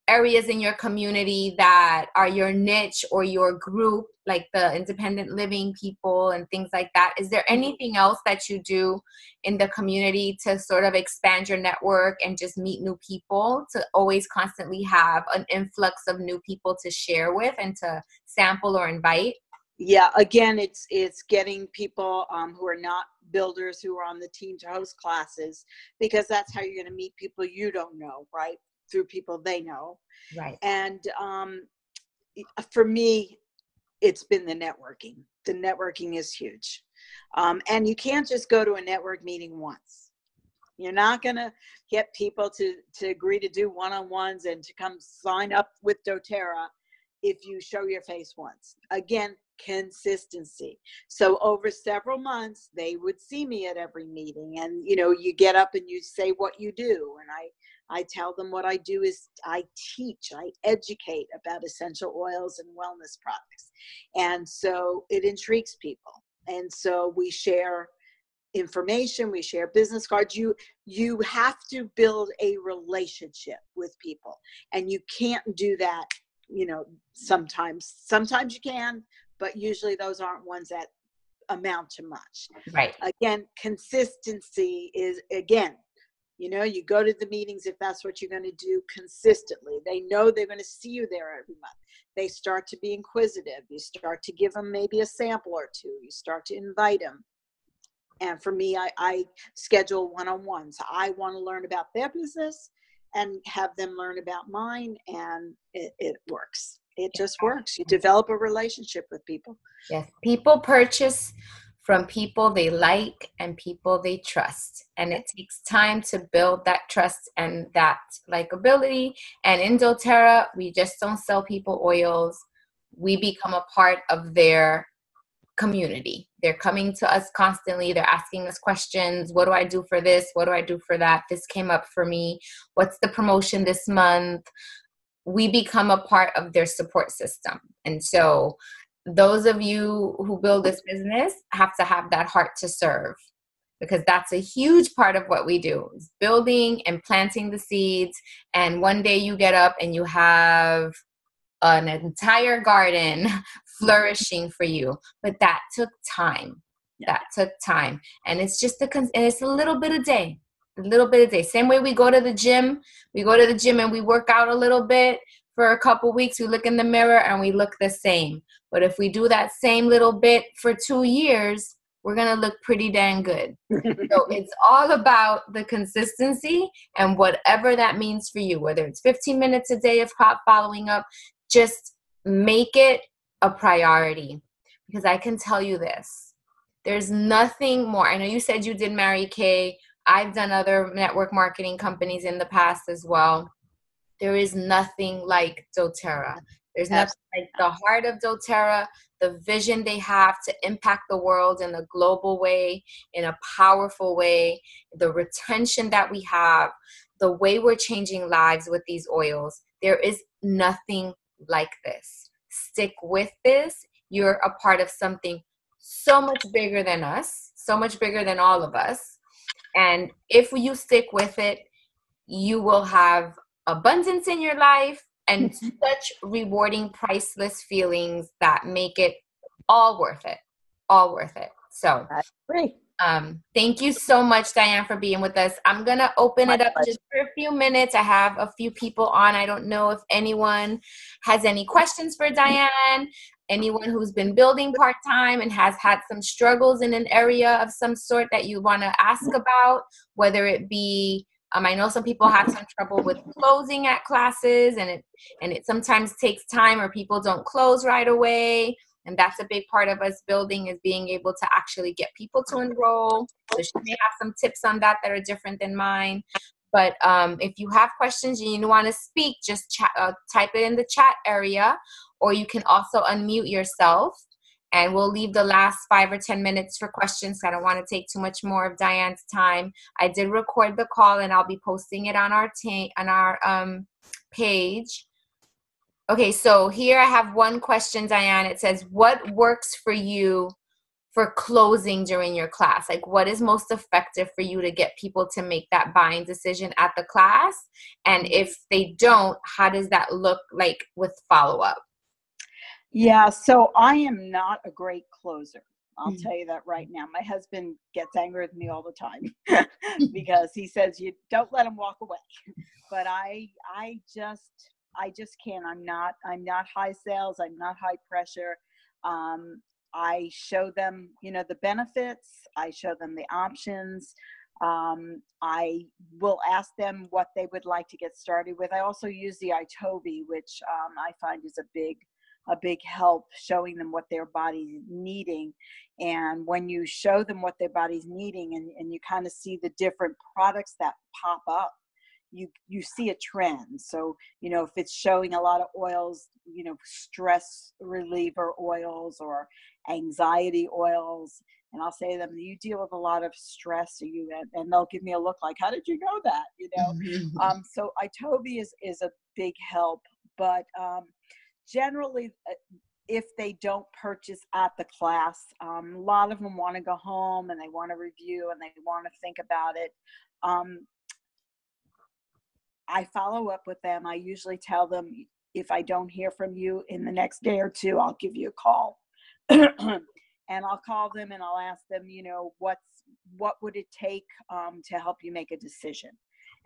areas in your community that are your niche or your group, like the independent living people and things like that. Is there anything else that you do in the community to sort of expand your network and just meet new people, to always constantly have an influx of new people to share with and to sample or invite? Yeah, again, it's getting people who are not builders, who are on the team, to host classes, because that's how you're going to meet people you don't know, right? Through people they know. Right. And for me, it's been the networking. The networking is huge. And you can't just go to a network meeting once. You're not going to get people to agree to do one-on-ones and to come sign up with doTERRA if you show your face once. Again, consistency. So over several months, they would see me at every meeting, and you get up and you say what you do, and I tell them what I do is I teach, I educate about essential oils and wellness products. And so it intrigues people. And so we share information, we share business cards. You have to build a relationship with people, and you can't do that, sometimes you can, but usually those aren't ones that amount to much. Right. Again, consistency is, you go to the meetings if that's what you're going to do consistently. They know they're going to see you there every month. They start to be inquisitive. You start to give them maybe a sample or two. You start to invite them. And for me, I schedule one-on-ones. I want to learn about their business and have them learn about mine, and it works. It just works. You develop a relationship with people. Yes, people purchase from people they like and people they trust. And it takes time to build that trust and that likability. And in doTERRA, we just don't sell people oils. We become a part of their community. They're coming to us constantly. They're asking us questions. What do I do for this? What do I do for that? This came up for me. What's the promotion this month? we become a part of their support system. And so those of you who build this business have to have that heart to serve, because that's a huge part of what we do, is building and planting the seeds. And one day you get up and you have an entire garden flourishing for you. But that took time. That took time. And it's just and it's a little bit a day. A little bit a day. Same way we go to the gym. We go to the gym and we work out a little bit for a couple weeks. We look in the mirror and we look the same. But if we do that same little bit for 2 years, we're going to look pretty dang good. So it's all about the consistency and whatever that means for you, whether it's 15 minutes a day of following up, just make it a priority. Because I can tell you this, there's nothing more. I know you said you did Mary Kay. I've done other network marketing companies in the past as well. There is nothing like doTERRA. There's nothing like the heart of doTERRA, the vision they have to impact the world in a global way, in a powerful way, the retention that we have, the way we're changing lives with these oils. There is nothing like this. Stick with this. You're a part of something so much bigger than us, so much bigger than all of us. And if you stick with it, you will have abundance in your life and such rewarding, priceless feelings that make it all worth it. All worth it. So great. Thank you so much, Diane, for being with us. I'm going to open it up just for a few minutes. I have a few people on. I don't know if anyone has any questions for Diane. Anyone who's been building part-time and has had some struggles in an area of some sort that you want to ask about, whether it be, I know some people have some trouble with closing at classes, and it sometimes takes time, or people don't close right away. And that's a big part of us building, is being able to actually get people to enroll. So she may have some tips on that are different than mine. But if you have questions and you want to speak, just type it in the chat area, or you can also unmute yourself. And we'll leave the last 5 or 10 minutes for questions. I don't want to take too much more of Diane's time. I did record the call, and I'll be posting it on our page. Okay, so here I have one question, Diane. It says, what works for you for closing during your class? Like, what is most effective for you to get people to make that buying decision at the class? And if they don't, how does that look like with follow-up? Yeah, so I am not a great closer. I'll tell you that right now. My husband gets angry with me all the time because he says, you don't let him walk away. But I just can't. I'm not high sales. I'm not high pressure. I show them, the benefits. I show them the options. I will ask them what they would like to get started with. I also use the iTobi, which I find is a big help, showing them what their body's needing. And when you show them what their body's needing, and you kind of see the different products that pop up, you see a trend. So, if it's showing a lot of oils, stress reliever oils or anxiety oils, and I'll say to them, you deal with a lot of stress, and they'll give me a look like, how did you know that? So iTobi is a big help, but generally, if they don't purchase at the class, a lot of them want to go home and they want to review and they want to think about it. I follow up with them. I usually tell them, if I don't hear from you in the next day or two, I'll give you a call. And I'll call them and I'll ask them, what would it take to help you make a decision?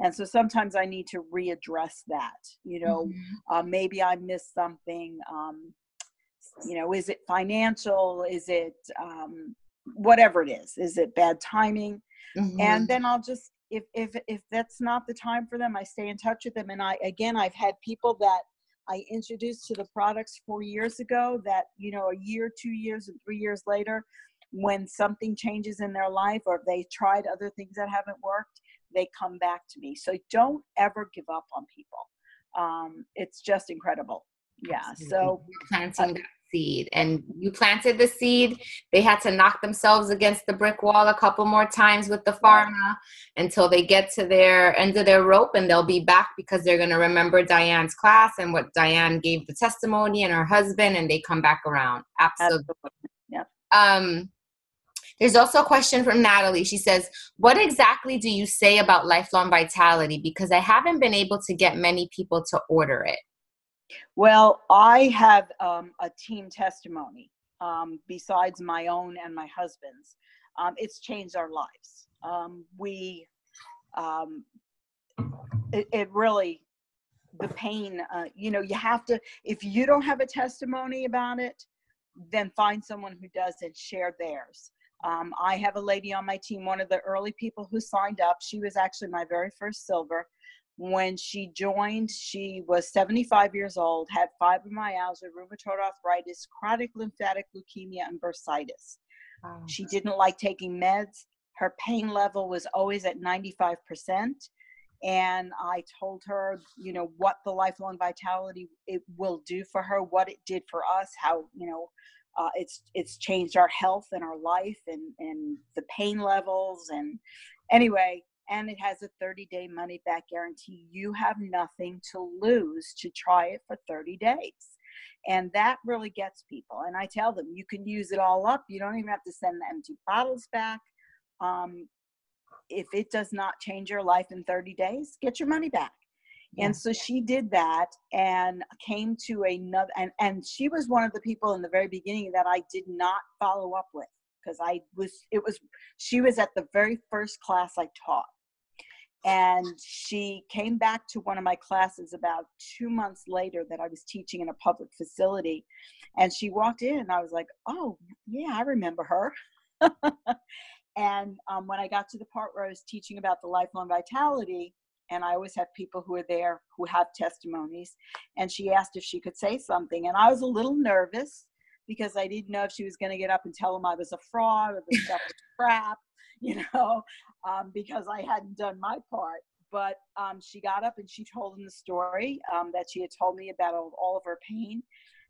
And so sometimes I need to readdress that, maybe I missed something, is it financial? Is it whatever it is? Is it bad timing? And then I'll just, if that's not the time for them, I stay in touch with them. And I've had people that I introduced to the products 4 years ago that, a year, 2 years, and 3 years later, when something changes in their life, or if they tried other things that haven't worked, they come back to me. So don't ever give up on people. It's just incredible. Yeah. So planting that seed, and you planted the seed. They had to knock themselves against the brick wall a couple more times with the pharma until they get to their end of their rope, and they'll be back because they're going to remember Diane's class and what Diane gave the testimony and her husband, and they come back around. Absolutely. Yeah. There's also a question from Natalie. She says, what exactly do you say about Lifelong Vitality? Because I haven't been able to get many people to order it. Well, I have a team testimony besides my own and my husband's. It's changed our lives. It really, the pain, you have to, if you don't have a testimony about it, then find someone who does and share theirs. I have a lady on my team, one of the early people who signed up. She was actually my very first silver. When she joined, she was 75 years old, had fibromyalgia, rheumatoid arthritis, chronic lymphatic leukemia, and bursitis. Wow. She didn't like taking meds. Her pain level was always at 95%. And I told her, what the Lifelong Vitality it will do for her, what it did for us, how, it's changed our health and our life and the pain levels. And anyway, and it has a 30-day money-back guarantee. You have nothing to lose to try it for 30 days. And that really gets people. And I tell them, you can use it all up. You don't even have to send the empty bottles back. If it does not change your life in 30 days, get your money back. Yeah. And so she did that and came to another, and she was one of the people in the very beginning that I did not follow up with, because she was at the very first class I taught. And she came back to one of my classes about 2 months later that I was teaching in a public facility. And she walked in and I was like, oh yeah, I remember her. And when I got to the part where I was teaching about the Lifelong Vitality, and I always have people who are there who have testimonies, and she asked if she could say something. And I was a little nervous because I didn't know if she was going to get up and tell them I was a fraud or the stuff was crap, because I hadn't done my part. But she got up and she told them the story that she had told me about all of her pain.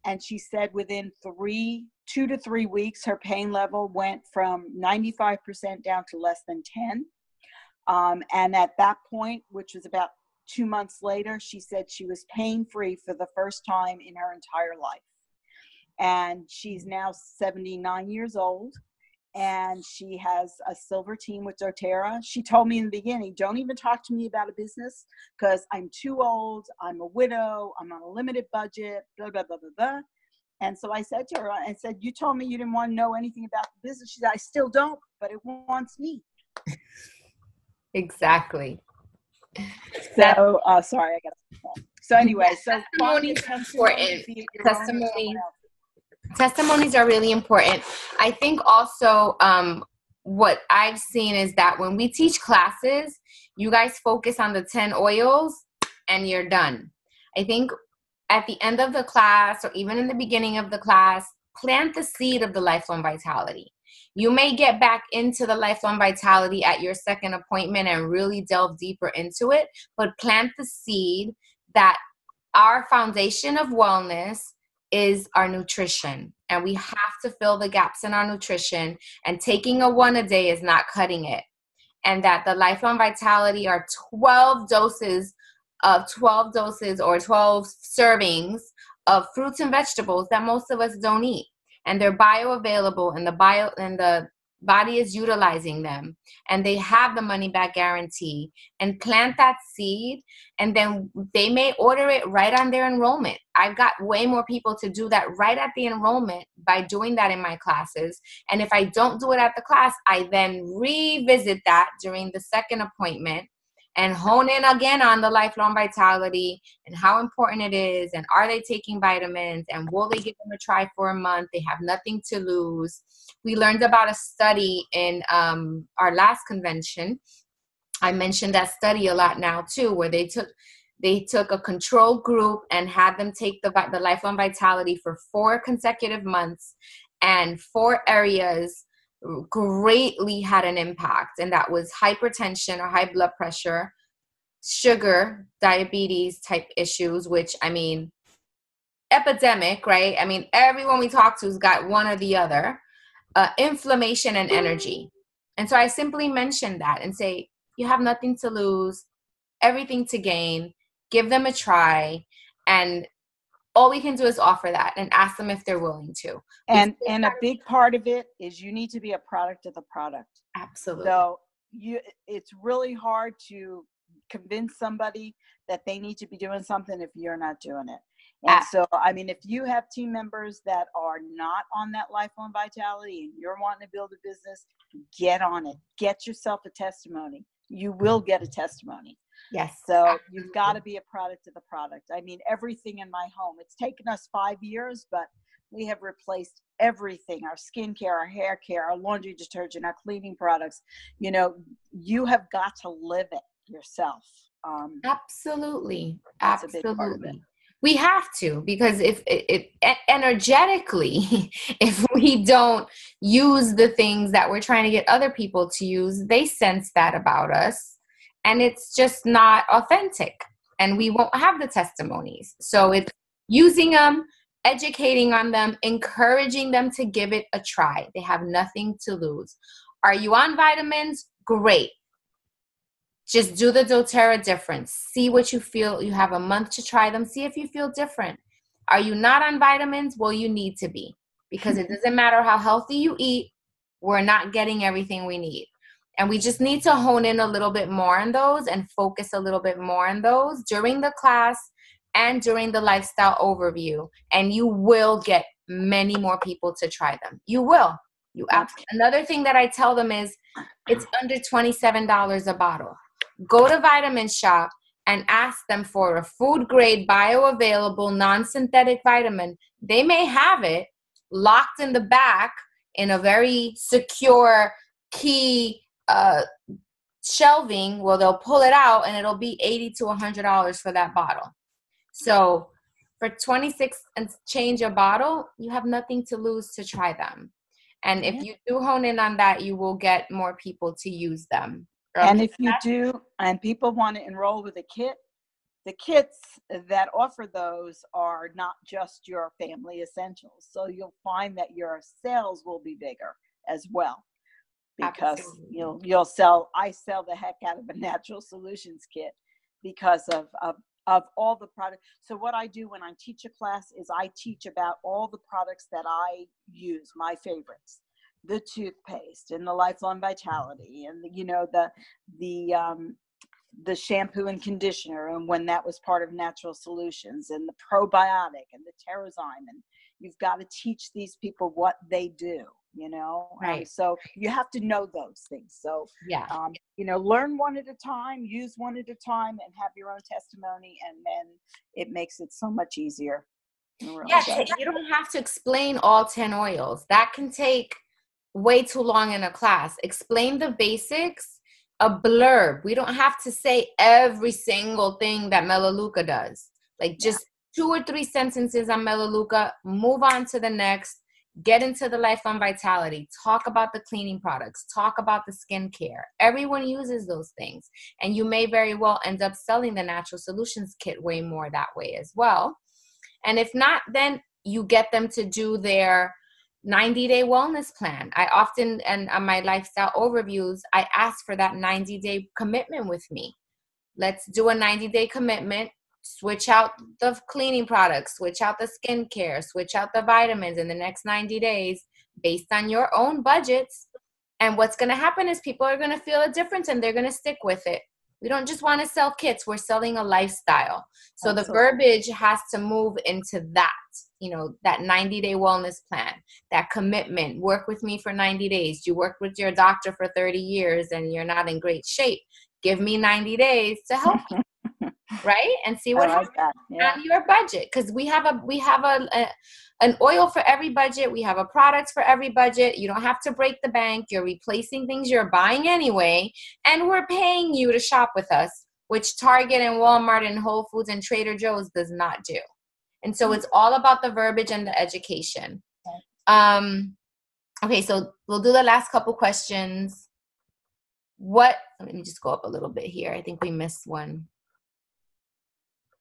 And she said within 2 to 3 weeks, her pain level went from 95% down to less than 10. And at that point, which was about 2 months later, she said she was pain-free for the first time in her entire life. And she's now 79 years old. And she has a silver team with doTERRA. She told me in the beginning, don't even talk to me about a business because I'm too old, I'm a widow, I'm on a limited budget, blah, blah, blah, blah, blah. And so I said to her, I said, you told me you didn't want to know anything about the business. She said, I still don't, but it wants me. Exactly. So, sorry, I got to. So anyway, so testimonies are important. Testimonies are really important. I think also what I've seen is that when we teach classes, you guys focus on the 10 oils and you're done. I think at the end of the class or even in the beginning of the class, plant the seed of the Lifelong Vitality. You may get back into the Lifelong Vitality at your second appointment and really delve deeper into it, but plant the seed that our foundation of wellness is our nutrition, and we have to fill the gaps in our nutrition, and taking a 1 a day is not cutting it. And that the Lifelong Vitality are 12 doses or 12 servings of fruits and vegetables that most of us don't eat, and they're bioavailable, and the body is utilizing them, and they have the money back guarantee. And plant that seed, and then they may order it right on their enrollment. I've got way more people to do that right at the enrollment by doing that in my classes. And if I don't do it at the class, I then revisit that during the second appointment and hone in again on the Lifelong Vitality and how important it is, and are they taking vitamins, and will they give them a try for a month? They have nothing to lose. We learned about a study in our last convention. I mentioned that study a lot now too, where they took a control group and had them take the Lifelong Vitality for 4 consecutive months, and 4 areas greatly had an impact. And that was hypertension or high blood pressure, sugar, diabetes type issues, which, I mean, epidemic, right? I mean, everyone we talk to has got one or the other, inflammation and energy. And so I simply mention that and say, you have nothing to lose, everything to gain. Give them a try. And all we can do is offer that and ask them if they're willing to. And a big part of it is you need to be a product of the product. Absolutely. So it's really hard to convince somebody that they need to be doing something if you're not doing it. And so, I mean, if you have team members that are not on that lifelong vitality and you're wanting to build a business, get on it. Get yourself a testimony. You will get a testimony. Yes. So you've got to be a product of the product. I mean, everything in my home, it's taken us 5 years, but we have replaced everything, our skincare, our hair care, our laundry detergent, our cleaning products. You know, you have got to live it yourself. Absolutely. That's a big part of it. We have to, because if energetically, if we don't use the things that we're trying to get other people to use, they sense that about us, and it's just not authentic, and we won't have the testimonies. So it's using them, educating on them, encouraging them to give it a try. They have nothing to lose. Are you on vitamins? Great. Just do the doTERRA difference. See what you feel. You have a month to try them. See if you feel different. Are you not on vitamins? Well, you need to be, because it doesn't matter how healthy you eat. We're not getting everything we need. And we just need to hone in a little bit more on those and focus a little bit more on those during the class and during the lifestyle overview. And you will get many more people to try them. You will. Another thing that I tell them is it's under $27 a bottle. Go to Vitamin Shop and ask them for a food grade, bioavailable, non-synthetic vitamin. They may have it locked in the back in a very secure key shelving. Well, they'll pull it out and it'll be $80 to $100 for that bottle. So for 26 and change a bottle, you have nothing to lose to try them. And if you do hone in on that, you will get more people to use them. And if you do, and people want to enroll with a kit, the kits that offer those are not just your family essentials. So you'll find that your sales will be bigger as well, because I sell the heck out of a natural solutions kit because of all the products. So what I do when I teach a class is I teach about all the products that I use, my favorites. The toothpaste and the lifelong vitality and the shampoo and conditioner, and when that was part of natural solutions, and the probiotic and the Terrazyme, and you've got to teach these people what they do, right? So you have to know those things. So learn one at a time, use one at a time, and have your own testimony, and then it makes it so much easier. You don't have to explain all 10 oils. That can take way too long in a class. Explain the basics, a blurb. We don't have to say every single thing that Melaleuca does. Like just 2 or 3 sentences on Melaleuca, move on to the next, get into the lifelong vitality, talk about the cleaning products, talk about the skincare. Everyone uses those things. And you may very well end up selling the natural solutions kit way more that way as well. And if not, then you get them to do their 90-day wellness plan. I often, and on my lifestyle overviews, I ask for that 90-day commitment with me. Let's do a 90-day commitment, switch out the cleaning products, switch out the skincare, switch out the vitamins in the next 90 days based on your own budgets. And what's going to happen is people are going to feel a difference and they're going to stick with it. We don't just want to sell kits. We're selling a lifestyle. So the verbiage has to move into that, that 90-day wellness plan, that commitment. Work with me for 90 days. You work with your doctor for 30 years and you're not in great shape. Give me 90 days to help you, right? And see what happens on your budget. Because we have an oil for every budget. We have a product for every budget. You don't have to break the bank. You're replacing things you're buying anyway. And we're paying you to shop with us, which Target and Walmart and Whole Foods and Trader Joe's does not do. And so it's all about the verbiage and the education. Okay, so we'll do the last couple questions. Let me just go up a little bit here. I think we missed one.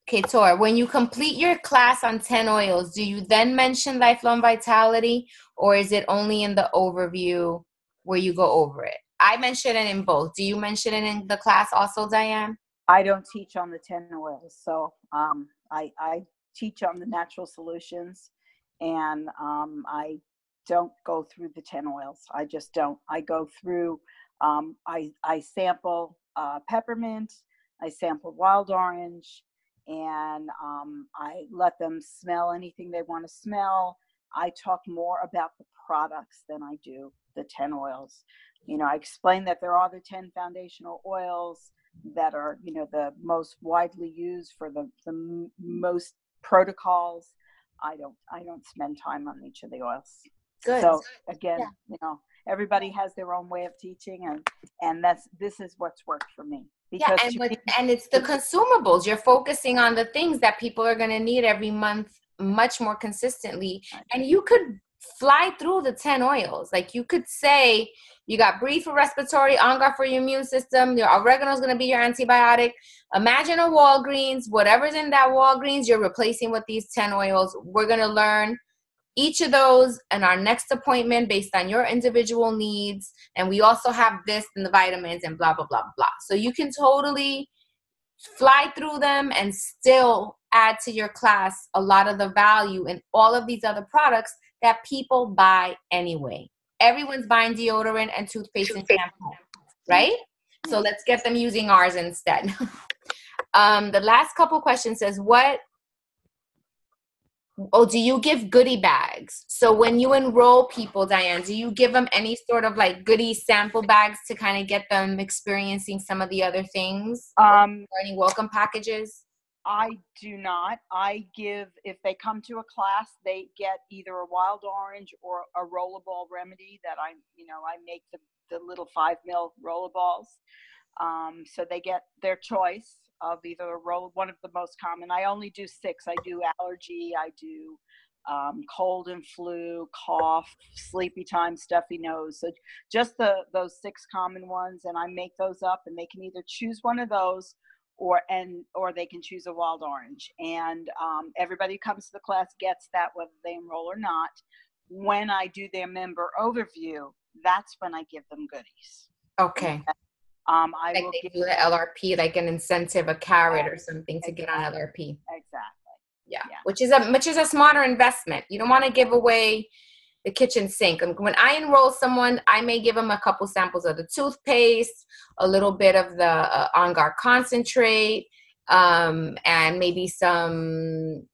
Okay, Tor, when you complete your class on 10 oils, do you then mention Lifelong Vitality, or is it only in the overview where you go over it? I mention it in both. Do you mention it in the class also, Diane? I don't teach on the 10 oils. So I teach on the natural solutions, and I don't go through the 10 oils. I just don't. I go through, I sample peppermint, I sample wild orange, and I let them smell anything they want to smell. I talk more about the products than I do the 10 oils. You know, I explain that there are the 10 foundational oils that are, you know, the most widely used for the most protocols. I don't spend time on each of the oils. Good. So again, Yeah. you know, everybody has their own way of teaching, and this is what's worked for me. Yeah, Because and it's the consumables. You're focusing on the things that people are going to need every month much more consistently. And you could fly through the 10 oils. Like you could say you got breathe for respiratory, on guard for your immune system, your oregano is going to be your antibiotic. Imagine a Walgreens, whatever's in that Walgreens, you're replacing with these 10 oils. We're going to learn each of those in our next appointment based on your individual needs. And we also have this and the vitamins and blah, blah, blah, blah. So you can totally fly through them and still add to your class a lot of the value in all of these other products that people buy anyway. Everyone's buying deodorant and toothpaste and shampoo, right? So let's get them using ours instead. The last couple questions says, do you give goodie bags? So when you enroll people, Diane, do you give them any sort of like goodie sample bags to kind of get them experiencing some of the other things? Or any welcome packages? I do not. I give, if they come to a class, they get either a wild orange or a rollerball remedy that I make the little 5 ml rollerballs. So they get their choice of either one of the most common. I only do 6. I do allergy, I do cold and flu, cough, sleepy time, stuffy nose. So just those 6 common ones, and I make those up, and they can either choose one of those or they can choose a wild orange. And everybody who comes to the class gets that, whether they enroll or not. When I do their member overview, that's when I give them goodies. Okay. I like will they give do the LRP, like an incentive, a carrot or something to get on LRP. Exactly. Yeah. Which is a smarter investment. You don't want to give away the kitchen sink. When I enroll someone, I may give them a couple samples of the toothpaste, a little bit of the On Guard concentrate, and maybe some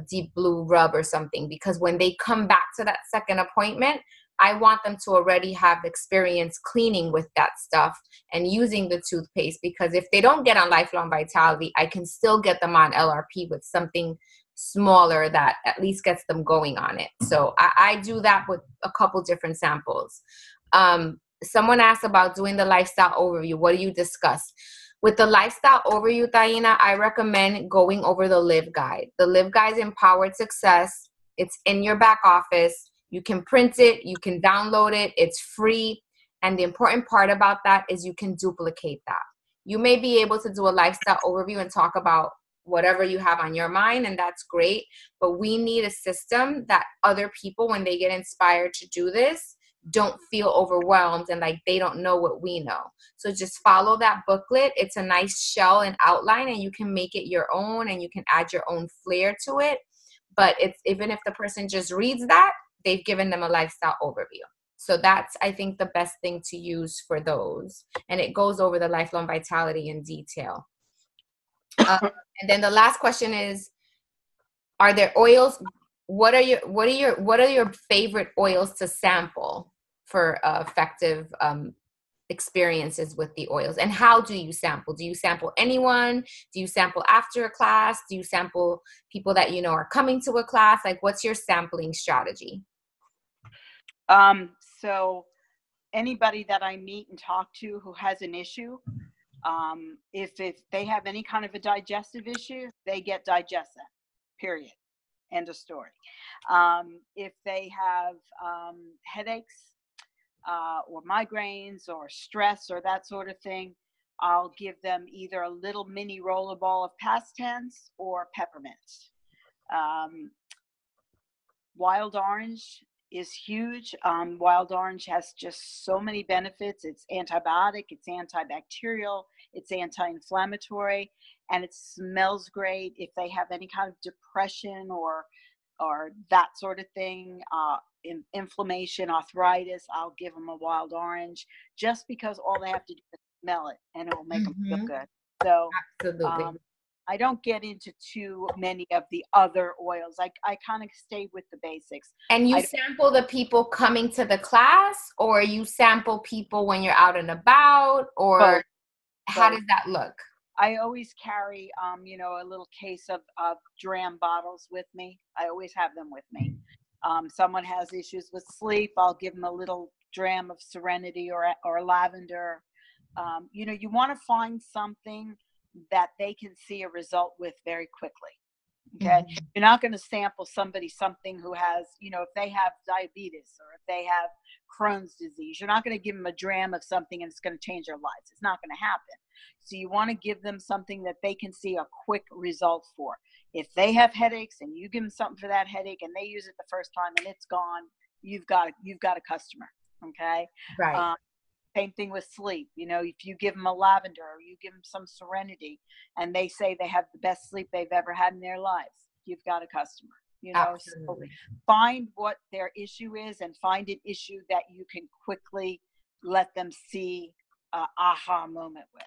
deep blue rub or something, because when they come back to that second appointment, I want them to already have experience cleaning with that stuff and using the toothpaste, because if they don't get on Lifelong Vitality, I can still get them on LRP with something smaller that at least gets them going on it. So I do that with a couple different samples. Someone asked about doing the lifestyle overview. What do you discuss? With the lifestyle overview, Diana, I recommend going over the Live Guide. The Live Guide is Empowered Success. It's in your back office. You can print it, you can download it, it's free. And the important part about that is you can duplicate that. You may be able to do a lifestyle overview and talk about whatever you have on your mind, and that's great. But we need a system that other people, when they get inspired to do this, don't feel overwhelmed and like they don't know what we know. So just follow that booklet. It's a nice shell and outline, and you can make it your own, and you can add your own flair to it. But it's, even if the person just reads that, they've given them a lifestyle overview. So that's, I think, the best thing to use for those. And it goes over the Lifelong Vitality in detail. And then the last question is, are there oils? What are your favorite oils to sample for effective experiences with the oils? And how do you sample? Do you sample anyone? Do you sample after a class? Do you sample people that you know are coming to a class? Like, what's your sampling strategy? So anybody that I meet and talk to who has an issue, if they have any kind of a digestive issue, they get Digesta, period. End of story. If they have headaches or migraines or stress or that sort of thing, I'll give them either a little mini rollerball of past tense or peppermint. Wild orange is huge. Wild orange has just so many benefits. It's antibiotic, it's antibacterial, it's anti-inflammatory, and it smells great. If they have any kind of depression or that sort of thing, inflammation, arthritis, I'll give them a wild orange, just because all they have to do is smell it and it will make them feel good. So Absolutely. I don't get into too many of the other oils. I kind of stay with the basics. And you sample the people coming to the class, or you sample people when you're out and about, or how does that look? I always carry, a little case of dram bottles with me. I always have them with me. Someone has issues with sleep, I'll give them a little dram of Serenity or lavender. You want to find something that they can see a result with very quickly. Okay. You're not going to sample something who has, if they have diabetes or if they have Crohn's disease, you're not going to give them a dram of something and it's going to change their lives. It's not going to happen. So you want to give them something that they can see a quick result for. If they have headaches and you give them something for that headache and they use it the first time and it's gone, you've got a customer. Okay. Right. Same thing with sleep. If you give them a lavender or you give them some Serenity and they say they have the best sleep they've ever had in their lives, you've got a customer. Absolutely. So find what their issue is and find an issue that you can quickly let them see an aha moment with.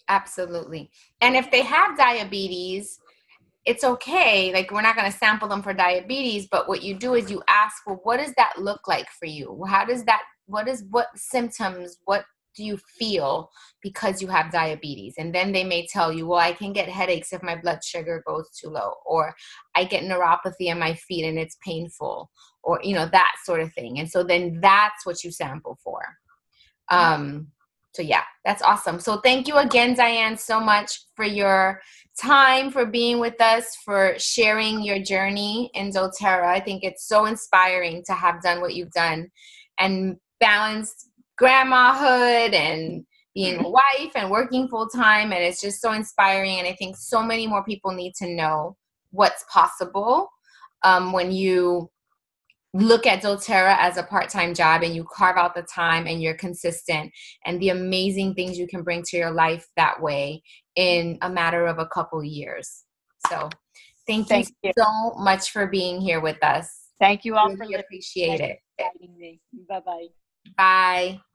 Absolutely. And if they have diabetes, it's okay. Like, we're not going to sample them for diabetes, but what you do is you ask, well, what does that look like for you? What symptoms, what do you feel because you have diabetes? And then they may tell you, well, I can get headaches if my blood sugar goes too low, or I get neuropathy in my feet and it's painful, or, that sort of thing. And so then that's what you sample for. So yeah, that's awesome. So thank you again, Diane, so much for your time, for being with us, for sharing your journey in doTERRA. I think it's so inspiring to have done what you've done and balanced grandmahood and being a wife and working full time. And it's just so inspiring. And I think so many more people need to know what's possible when you look at doTERRA as a part-time job and you carve out the time and you're consistent, and the amazing things you can bring to your life that way in a matter of a couple years. So thank you so much for being here with us. Thank you all really for listening. Appreciate it. Bye-bye. Bye.